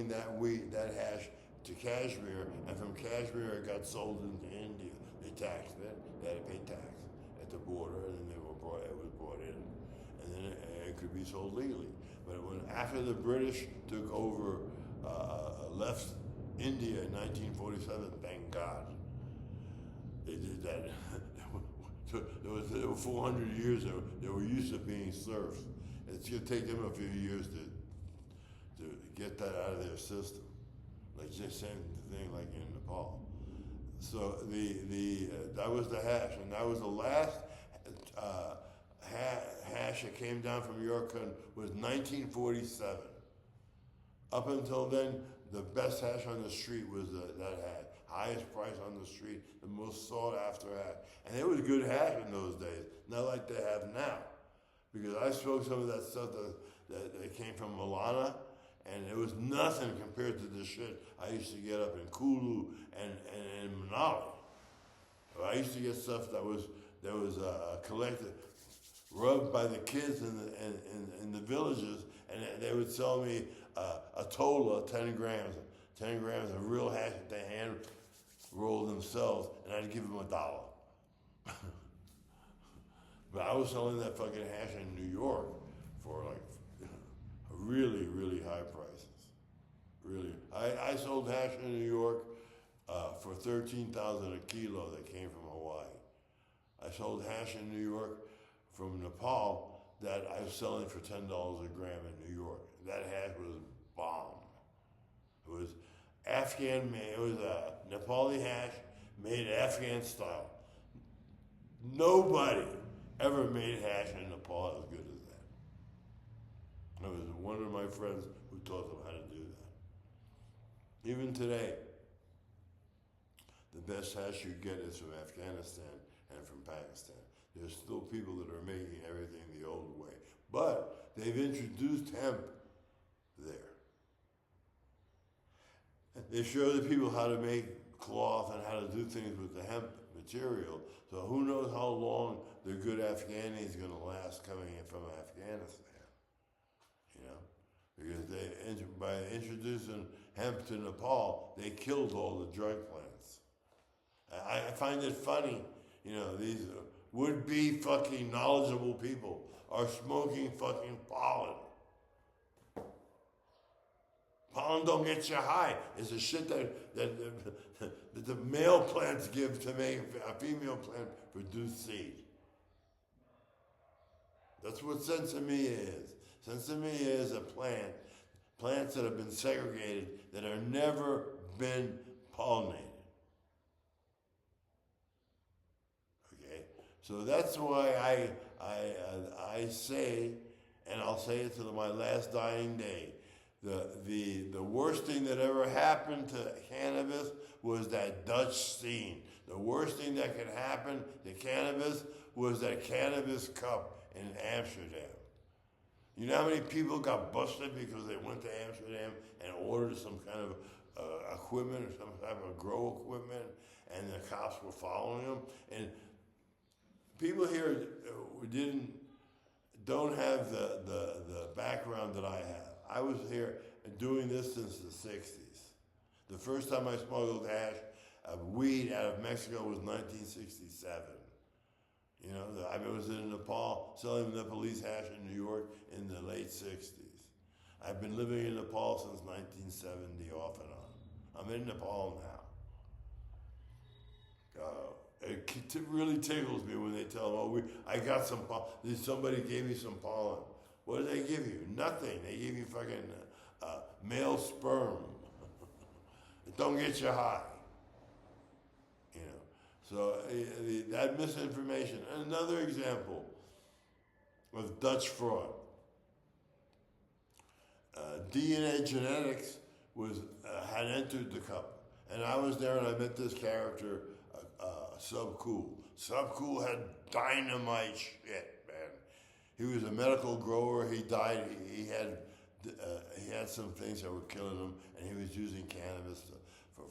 that wheat, that hash to Kashmir, and from Kashmir it got sold into India. They taxed it. They had to pay tax at the border, and then it was brought in, and then it could be sold legally. But after the British took over, left India in 1947, thank God, they did that. There were 400 years they were used to being serfs. It's going to take them a few years to get that out of their system. Like just same thing like in Nepal. So that was the hash, and that was the last hash that came down from Yarkand was 1947. Up until then, the best hash on the street was that hash. Highest price on the street, the most sought after hash. And it was good hash in those days, not like they have now. Because I smoked some of that stuff that came from Milana, and it was nothing compared to the shit I used to get up in Kulu and Manali. I used to get stuff that was collected, rubbed by the kids in the villages, and they would sell me a tola, 10 grams of real hash that they hand rolled themselves, and I'd give them $1. But I was selling that fucking hash in New York for like really, really high prices. Really, I sold hash in New York for $13,000 a kilo that came from Hawaii. I sold hash in New York from Nepal that I was selling for $10 a gram in New York. That hash was bomb. It was Afghan made. It was a Nepali hash made Afghan style. Nobody ever made hash in Nepal as good as that. It was one of my friends who taught them how to do that. Even today, the best hash you get is from Afghanistan and from Pakistan. There's still people that are making everything the old way. But they've introduced hemp there. They show the people how to make cloth and how to do things with the hemp material. So who knows how long the good Afghani is going to last coming in from Afghanistan, you know? Because by introducing hemp to Nepal, they killed all the drug plants. I find it funny, you know, these would-be fucking knowledgeable people are smoking fucking pollen. Pollen don't get you high. It's the shit that the male plants give to make a female plant produce seed. That's what sensimilla is. Sensimilla is a plants that have been segregated, that have never been pollinated. Okay? So that's why I say, and I'll say it to my last dying day, the worst thing that ever happened to cannabis was that Dutch scene. The worst thing that could happen to cannabis was that cannabis cup in Amsterdam. You know how many people got busted because they went to Amsterdam and ordered some kind of equipment or some type of grow equipment, and the cops were following them? And people here don't have the background that I have. I was here doing this since the 60s. The first time I smuggled hash of weed out of Mexico was 1967. You know, I was in Nepal selling Nepalese hash in New York in the late 60s. I've been living in Nepal since 1970 off and on. I'm in Nepal now. It really tickles me when they tell me, I got some pollen. Somebody gave me some pollen. What did they give you? Nothing. They gave you fucking male sperm. It don't get you high. You know. So that misinformation. Another example of Dutch fraud. DNA genetics was had entered the cup. And I was there and I met this character, Subcool. Subcool had dynamite shit, man. He was a medical grower. He died. He had some things that were killing him, and he was using cannabis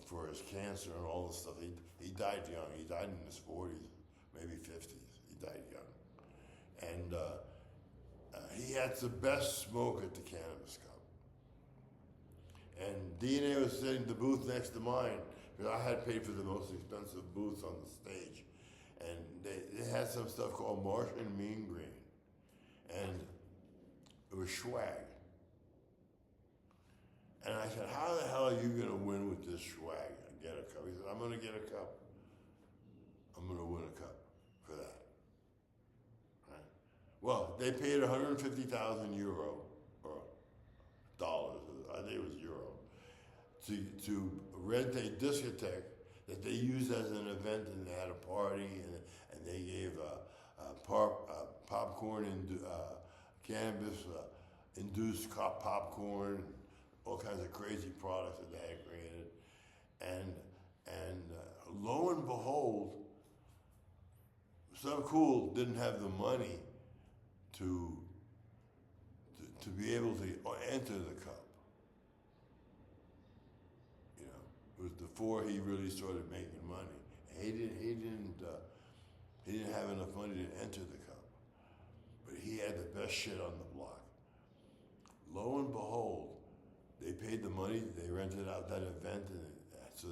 for his cancer and all this stuff. He died young. He died in his 40s, maybe 50s. He died young. And he had the best smoke at the Cannabis Cup. And DNA was sitting in the booth next to mine, because I had paid for the most expensive booths on the stage. And they had some stuff called Martian Mean Green. And it was swag. And I said, how the hell are you going to win with this swag and get a cup? He said, I'm going to get a cup. I'm going to win a cup for that. Right? Well, they paid 150,000 euro, or dollars, I think it was euro, to rent a discotheque that they used as an event, and they had a party, and they gave popcorn and cannabis-induced popcorn, all kinds of crazy products that they had created, and lo and behold, Subcool didn't have the money to be able to enter the cup. You know, it was before he really started making money. He didn't have enough money to enter the cup, but he had the best shit on the block. Lo and behold, they paid the money. They rented out that event, and so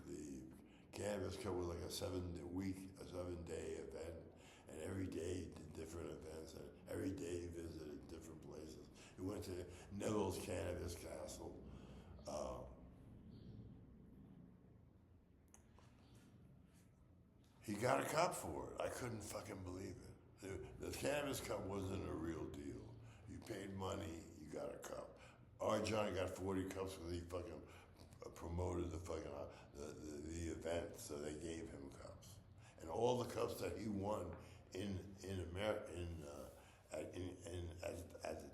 the Cannabis Cup was like a 7-day event, and every day did different events, and every day visited different places. He went to Neville's Cannabis Castle. He got a cup for it. I couldn't fucking believe it. The Cannabis Cup wasn't a real deal. You paid money, you got a cup. Our Johnny got 40 cups because he fucking promoted the fucking the event, so they gave him cups. And all the cups that he won in America at the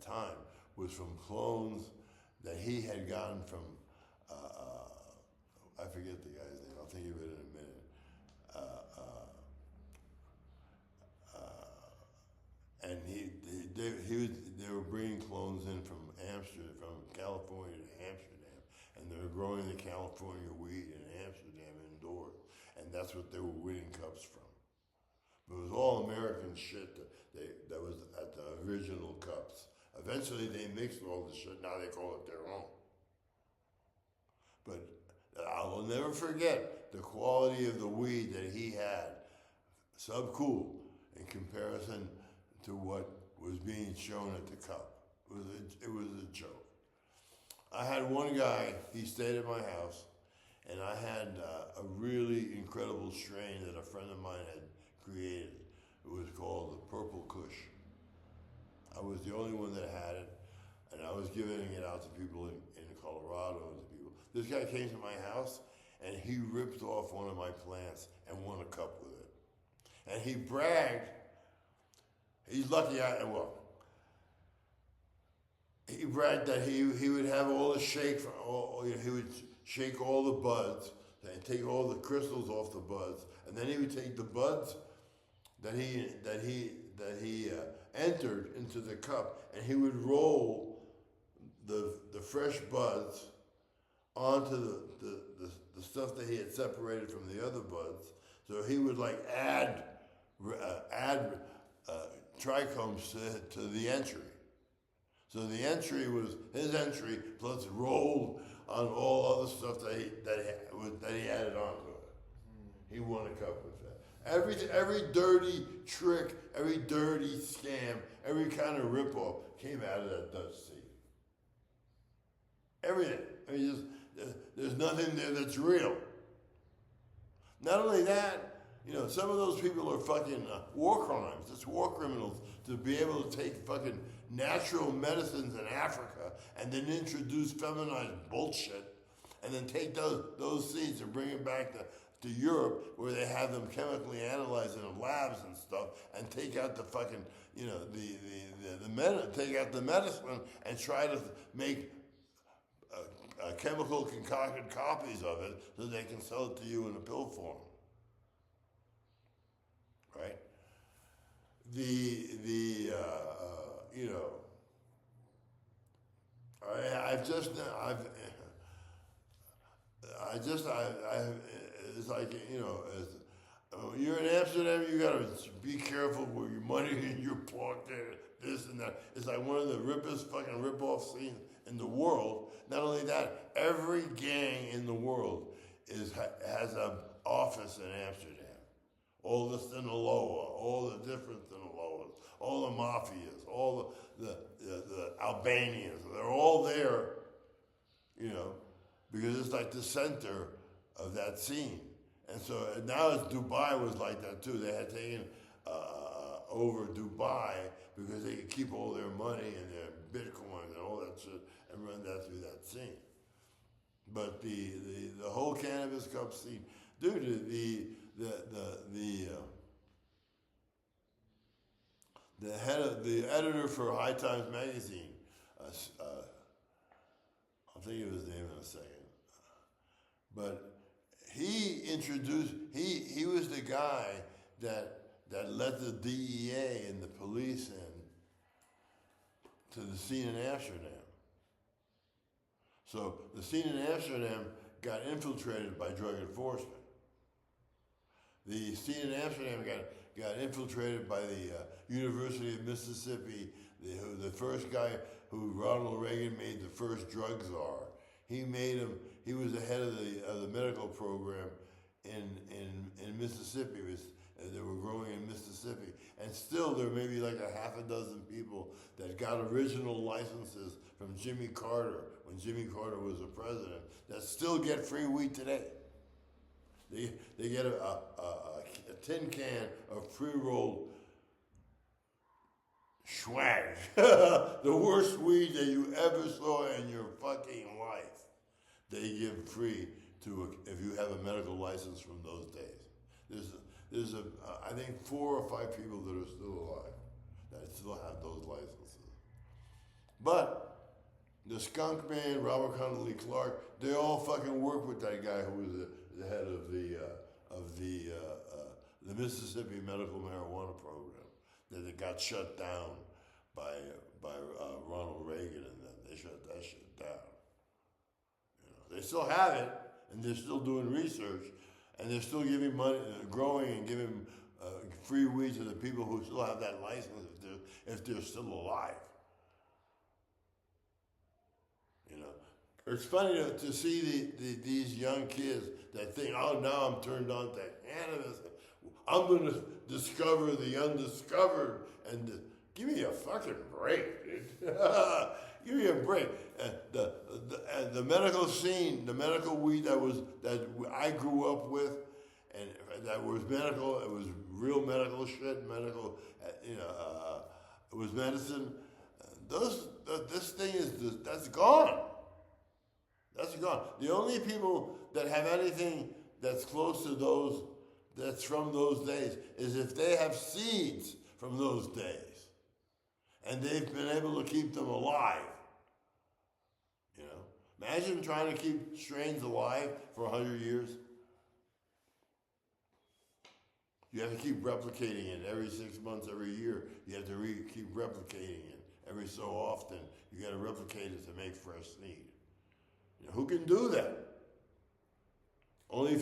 time was from clones that he had gotten from I forget the guy's name. I'll think of it in a minute. And they were bringing clones in from Amsterdam, from California to Amsterdam, and they were growing the California weed in Amsterdam indoors, and that's what they were winning cups from. But it was all American shit that was at the original cups. Eventually they mixed all the shit, now they call it their own. But I will never forget the quality of the weed that he had, Subcool, in comparison to what was being shown at the cup. It was a joke. I had one guy, he stayed at my house, and I had a really incredible strain that a friend of mine had created. It was called the Purple Kush. I was the only one that had it, and I was giving it out to people in Colorado, and to people. This guy came to my house, and he ripped off one of my plants and won a cup with it. And he bragged. He's lucky he bragged that he would have all the shake he would shake all the buds and take all the crystals off the buds, and then he would take the buds that he entered into the cup, and he would roll the fresh buds onto the stuff that he had separated from the other buds. So he would like add trichomes to the entry. So the entry was his entry plus rolled on all other stuff that he added onto it. He won a cup with that. Every dirty trick, every dirty scam, every kind of ripoff came out of that Dutch Sieve. Everything. I mean, there's nothing there that's real. Not only that, you know, some of those people are fucking war crimes. It's war criminals to be able to take fucking natural medicines in Africa and then introduce feminized bullshit and then take those seeds and bring them back to Europe where they have them chemically analyzed in labs and stuff and take out the fucking, you know, take out the medicine and try to make chemical concocted copies of it so they can sell it to you in a pill form. Right? It's like, you're in Amsterdam, you gotta be careful where your money and your parked there, this and that. It's like one of the fucking rip-off scenes in the world. Not only that, every gang in the world has an office in Amsterdam. All the Sinaloa, all the different Sinaloas, all the mafias, all the Albanians, they're all there, because it's like the center of that scene. And so now Dubai was like that too. They had taken over Dubai because they could keep all their money and their Bitcoin and all that shit and run that through that scene. But the whole Cannabis Cup scene, dude, the editor for High Times magazine, I'll think of his name in a second, but he was the guy that let the DEA and the police in to the scene in Amsterdam. So the scene in Amsterdam got infiltrated by drug enforcement. The scene in Amsterdam got infiltrated by the University of Mississippi, the first guy who Ronald Reagan made the first drug czar. He was the head of the medical program in Mississippi. They were growing in Mississippi. And still there may be like a half a dozen people that got original licenses from Jimmy Carter when Jimmy Carter was the president that still get free weed today. They get a tin can of pre-rolled swag. The worst weed that you ever saw in your fucking life. They give free if you have a medical license from those days. There's I think 4 or 5 people that are still alive that still have those licenses. But the Skunk man, Robert Connolly Clark, they all fucking work with that guy who was the head of the Mississippi medical marijuana program that got shut down by Ronald Reagan, and then they shut that shit down. They still have it, and they're still doing research, and they're still giving money, growing and giving free weed to the people who still have that license if they're still alive. It's funny to see these young kids that think, oh, now I'm turned on to cannabis. I'm going to discover the undiscovered. And give me a fucking break, dude. Give me a break. The medical scene, the medical weed that I grew up with, and that was medical. It was real medical shit. Medical, it was medicine. This thing that's gone. That's gone. The only people that have anything that's close to those, that's from those days, is if they have seeds from those days. And they've been able to keep them alive. Imagine trying to keep strains alive for 100 years. You have to keep replicating it every 6 months, every year. You have to keep replicating it every so often. You got to replicate it to make fresh seed. Who can do that? Only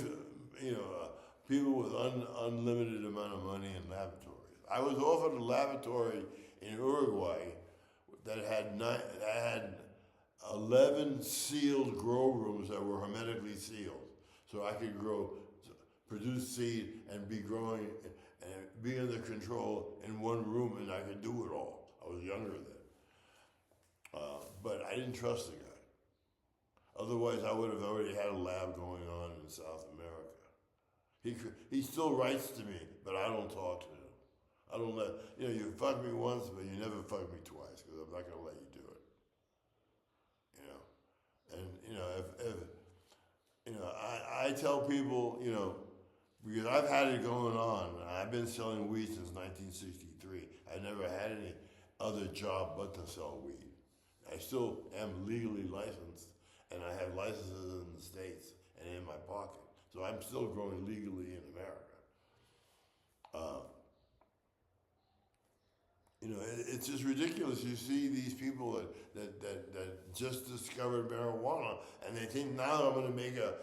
people with unlimited amount of money in laboratories. I was offered a laboratory in Uruguay that had 11 sealed grow rooms that were hermetically sealed, so I could produce seed and be growing and be under control in one room, and I could do it all. I was younger then, but I didn't trust the guy. Otherwise, I would have already had a lab going on in South America. He still writes to me, but I don't talk to him. I don't let, you fuck me once, but you never fuck me twice, because I'm not going to let you do it. And, I tell people, because I've had it going on. I've been selling weed since 1963. I never had any other job but to sell weed. I still am legally licensed, and I have licenses in the States and in my pocket. So I'm still growing legally in America. It's just ridiculous. You see these people that just discovered marijuana, and they think now I'm going to make a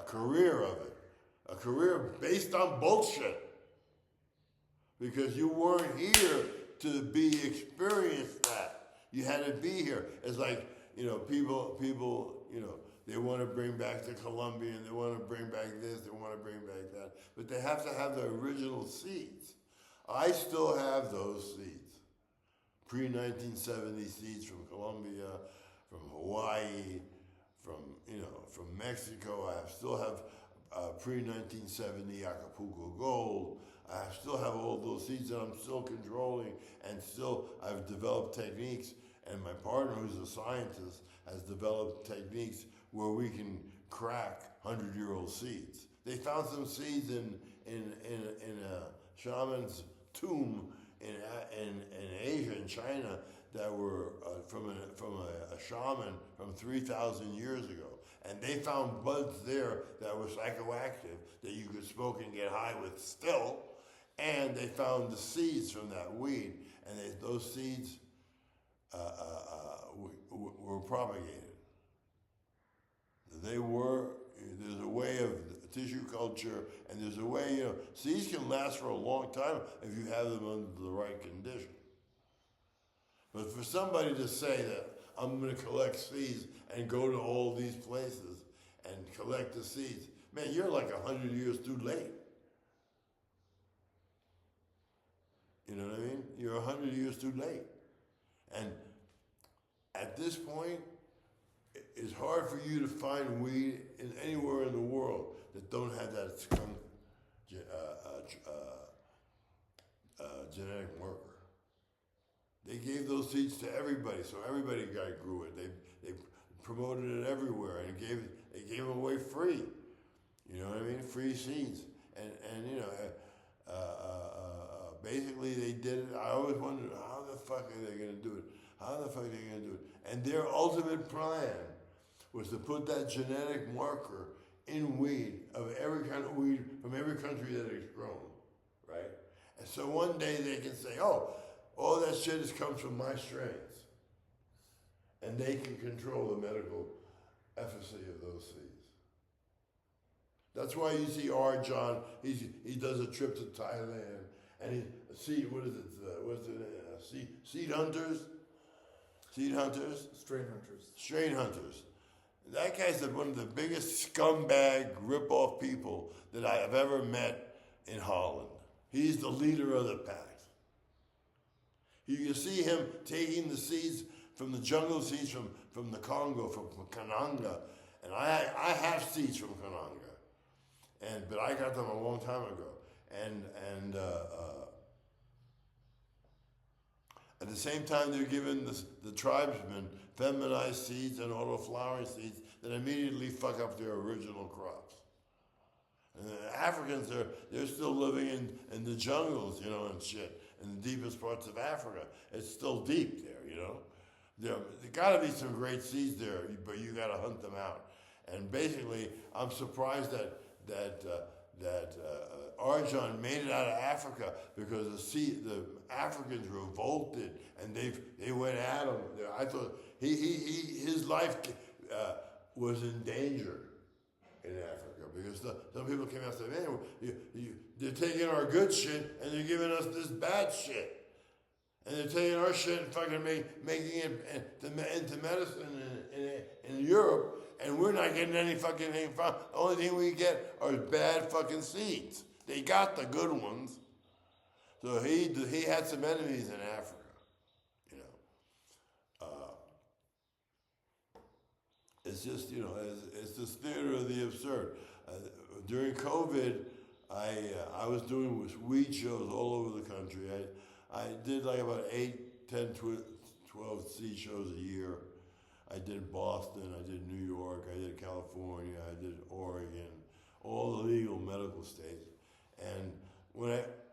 career of it, a career based on bullshit, because you weren't here to be experienced that. You had to be here. It's like people they want to bring back the Colombian, they want to bring back this, they want to bring back that, but they have to have the original seeds. I still have those seeds, pre-1970 seeds from Colombia, from Hawaii, from Mexico. I still have pre-1970 Acapulco Gold. I still have all those seeds that I'm still controlling, and still I've developed techniques, and my partner, who's a scientist, has developed techniques where we can crack 100-year-old seeds. They found some seeds in a shaman's tomb in Asia, in China, that were from a shaman from 3,000 years ago. And they found buds there that were psychoactive, that you could smoke and get high with still. And they found the seeds from that weed, and those seeds were propagated. There's a way of tissue culture, and there's a way, seeds can last for a long time if you have them under the right condition. But for somebody to say that I'm going to collect seeds and go to all these places and collect the seeds, man, you're like 100 years too late. You know what I mean? You're 100 years too late. And at this point, it's hard for you to find weed anywhere in the world that don't have that skunk genetic marker. They gave those seeds to everybody, so everybody grew it. They promoted it everywhere, and they gave them away free. You know what I mean? Free seeds, and basically they did it. I always wondered, how the fuck are they going to do it? How the fuck are they going to do it? And their ultimate plan was to put that genetic marker in weed, of every kind of weed from every country that it's grown, right? And so one day they can say, oh, all that shit comes from my strains. And they can control the medical efficacy of those seeds. That's why you see Arjan, he does a trip to Thailand, and seed hunters? Seed hunters? Strain hunters. That guy's one of the biggest scumbag rip-off people that I have ever met in Holland. He's the leader of the pack. You can see him taking the seeds from the jungle seeds from the Congo, from Kananga. And I have seeds from Kananga. But I got them a long time ago. And at the same time, they're giving the tribesmen feminized seeds and autoflowering seeds that immediately fuck up their original crops. And the Africans, they're still living in the jungles, and shit, in the deepest parts of Africa. It's still deep there, There got to be some great seeds there, but you got to hunt them out. And basically, I'm surprised that Arjan made it out of Africa, because the Africans revolted and they went at him. I thought his life was in danger in Africa, because some people came out and said, man, they're taking our good shit and they're giving us this bad shit. And they're taking our shit and fucking making it into medicine in Europe, and we're not getting any fucking thing from it. The only thing we get are bad fucking seeds. They got the good ones. So he had some enemies in Africa, It's just, it's this theater of the absurd. During COVID, I was doing weed shows all over the country. I did like about 8, 10, 12 seed shows a year. I did Boston, I did New York, I did California, I did Oregon, all the legal medical states. And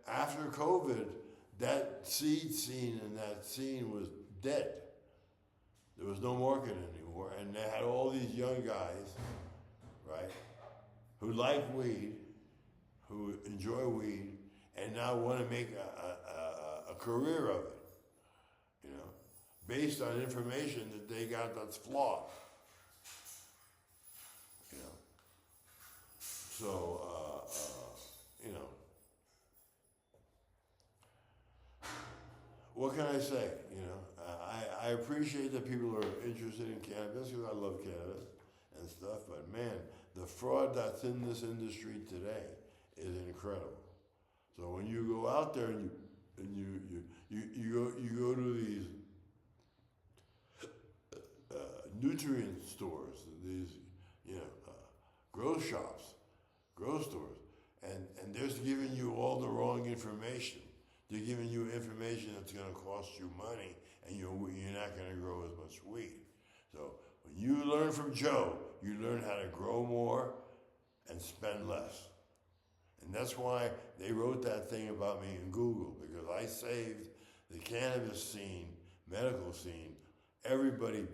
after COVID, that seed scene and that scene was dead. There was no market anymore, and they had all these young guys, right, who like weed, who enjoy weed, and now want to make a career of it, you know, based on information that they got that's flawed, you know. So, you know, what can I say? You know, I appreciate that people are interested in cannabis because I love cannabis and stuff, but man, the fraud that's in this industry today is incredible. So when you go out there and you go to these nutrient stores, these grow shops, grow stores, and they're giving you all the wrong information. They're giving you information that's going to cost you money, and you're not going to grow as much weed. So when you learn from Joe, you learn how to grow more and spend less. And that's why they wrote that thing about me in Google, because I saved the cannabis scene, medical scene, everybody.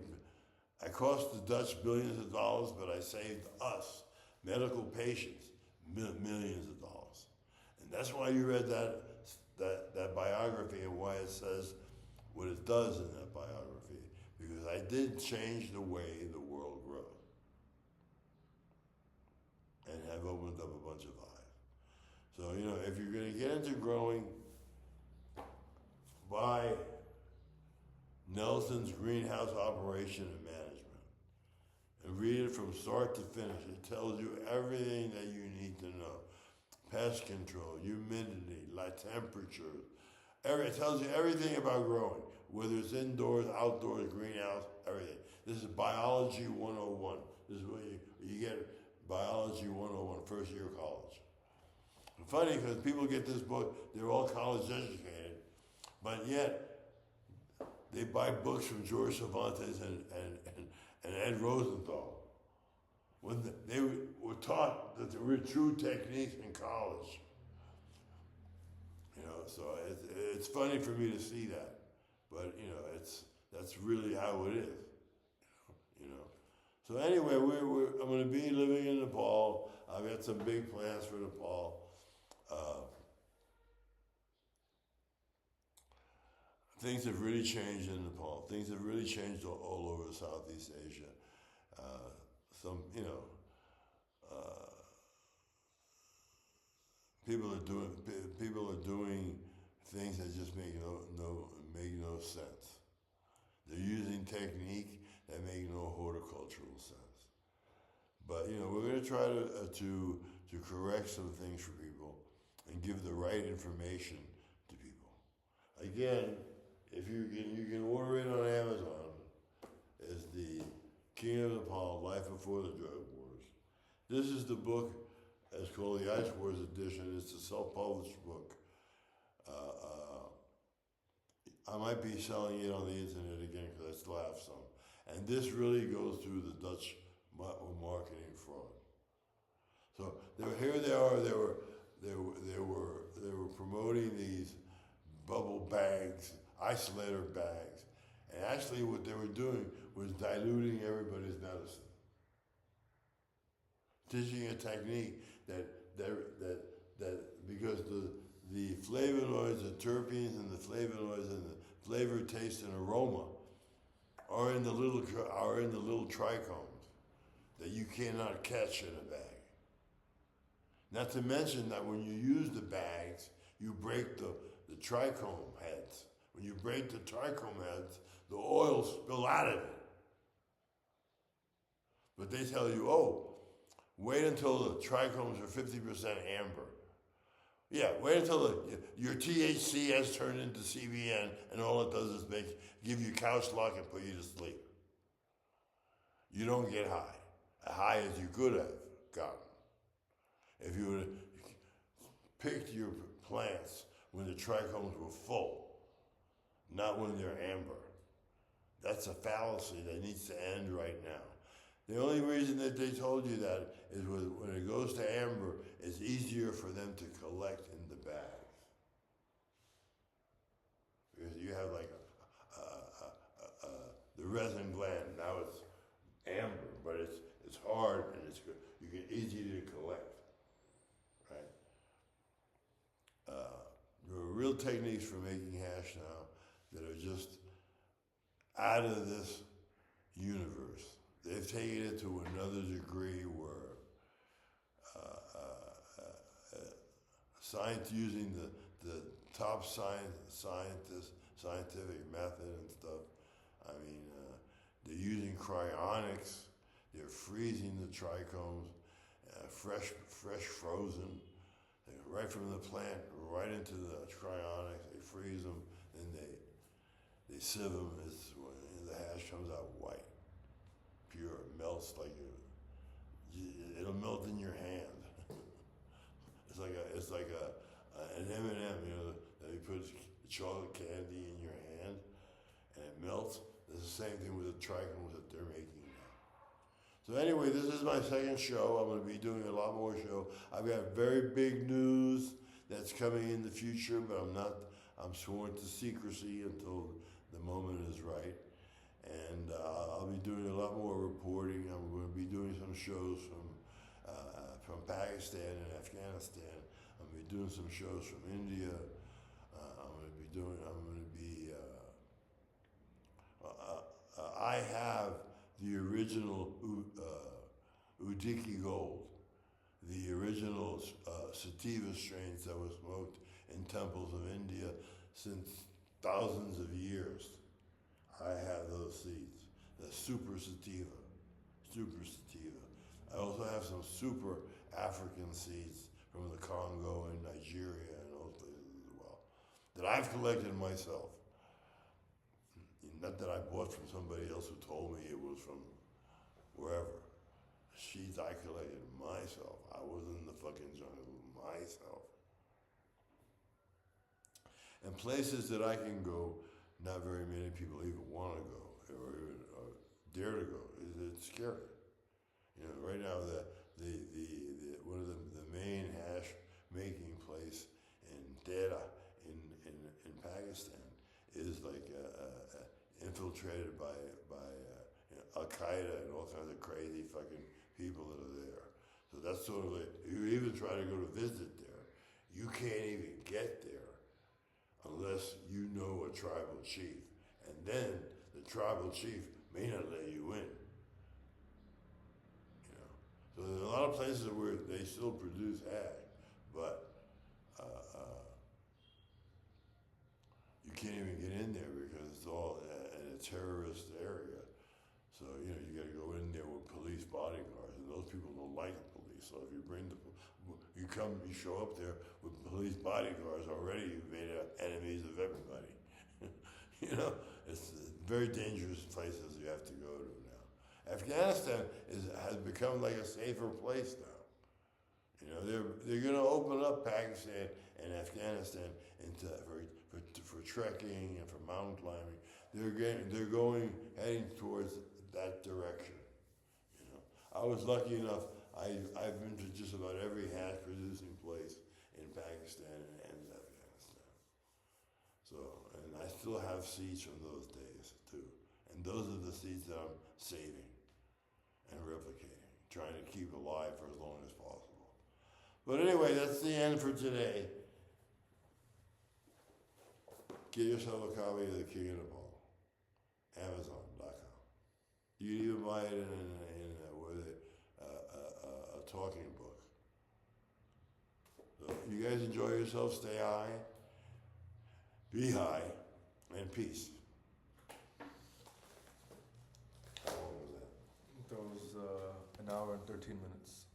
I cost the Dutch billions of dollars, but I saved us, medical patients, millions of dollars. And that's why you read that biography and why it says what it does in that biography, because I did change the way the world grows and have opened up a bunch of eyes. So, you know, if you're going to get into growing, buy Nelson's Greenhouse Operation and Management and read it from start to finish. It tells you everything that you need to know. Pest control, humidity, temperatures. It tells you everything about growing, whether it's indoors, outdoors, greenhouse, everything. This is Biology 101. This is what you get Biology 101, first year of college. It's funny because people get this book, they're all college educated, but yet they buy books from George Cervantes and Ed Rosenthal. When they were taught that there were true techniques in college. You know, so it's funny for me to see that, but you know, that's really how it is. You know. So anyway, I'm going to be living in Nepal. I've got some big plans for Nepal. Things have really changed in Nepal. Things have really changed all over Southeast Asia. People are doing things that just make no sense. They're using technique that make no horticultural sense. But you know, we're going to try to correct some things for people and give the right information to people. Again, if you can order it on Amazon. It's the King of Nepal, Life Before the Drug Wars. This is the book. It's called the Ice Wars Edition. It's a self-published book. I might be selling it on the internet again because I still have some. And this really goes through the Dutch marketing fraud. So here they are. They were promoting these bubble bags, isolator bags, and actually what they were doing was diluting everybody's medicine. Teaching a technique that because the flavonoids, the terpenes, and the flavonoids, and the flavor, taste, and aroma are in the little trichomes that you cannot catch in a bag. Not to mention that when you use the bags, you break the trichome heads. When you break the trichome heads, the oil spill out of it. But they tell you, oh, wait until the trichomes are 50% amber. Yeah, wait until your THC has turned into CBN, and all it does is give you couch lock and put you to sleep. You don't get high as you could have gotten. If you would have picked your plants when the trichomes were full, not when they're amber. That's a fallacy that needs to end right now. The only reason that they told you that is when it goes to amber, it's easier for them to collect in the bags. Because you have like the resin gland, now it's amber, but It's good. You can easy to collect, right? There are real techniques for making hash now that are just out of this universe. They've taken it to another degree where science using the top scientific method and stuff. I mean, they're using cryonics. They're freezing the trichomes, fresh frozen, right from the plant, right into the cryonics. They freeze them, then they sieve them. The hash comes out white, pure, melts it'll melt in your hand. It's like an M&M, that you put chocolate candy in your hand and it melts. It's the same thing with the trichomes that they're making now. So anyway, this is my second show. I'm going to be doing a lot more show. I've got very big news that's coming in the future, but I'm sworn to secrecy until the moment is right. And I'll be doing a lot more reporting. I'm going to be doing some shows from Pakistan and Afghanistan. I'm going to be doing some shows from India. I have the original Udiki gold, the original sativa strains that were smoked in temples of India since thousands of years. I have those seeds, the super sativa. I also have some super African seeds from the Congo and Nigeria and those places as well, that I've collected myself. Not that I bought from somebody else who told me it was from wherever. Seeds I collected myself. I was in the fucking jungle myself. And places that I can go, not very many people even want to go or even dare to go. It's scary. Right now one of the main hash making place in Dera in Pakistan is like infiltrated by Al Qaeda and all kinds of crazy fucking people that are there. So that's sort of like, if you even try to go to visit there, you can't even get there unless you know a tribal chief. And then the tribal chief may not let you in. So there's a lot of places where they still produce hash, but you can't even get in there because it's all in a terrorist area. So, you got to go in there with police bodyguards, and those people don't like the police. So if you you show up there with police bodyguards already, you've made enemies of everybody. It's very dangerous places you have to go to now. Afghanistan has become like a safer place now. They're going to open up Pakistan and Afghanistan for trekking and for mountain climbing. They're heading towards that direction. I was lucky enough. I've been to just about every hash producing place in Pakistan and Afghanistan. So, and I still have seeds from those days too. And those are the seeds that I'm saving and replicating, trying to keep alive for as long as possible. But anyway, that's the end for today. Get yourself a copy of The King of Nepal. Amazon.com. You can even buy it in a talking book. So you guys enjoy yourself, stay high, be high, and peace. How long was that? That was an hour and 13 minutes.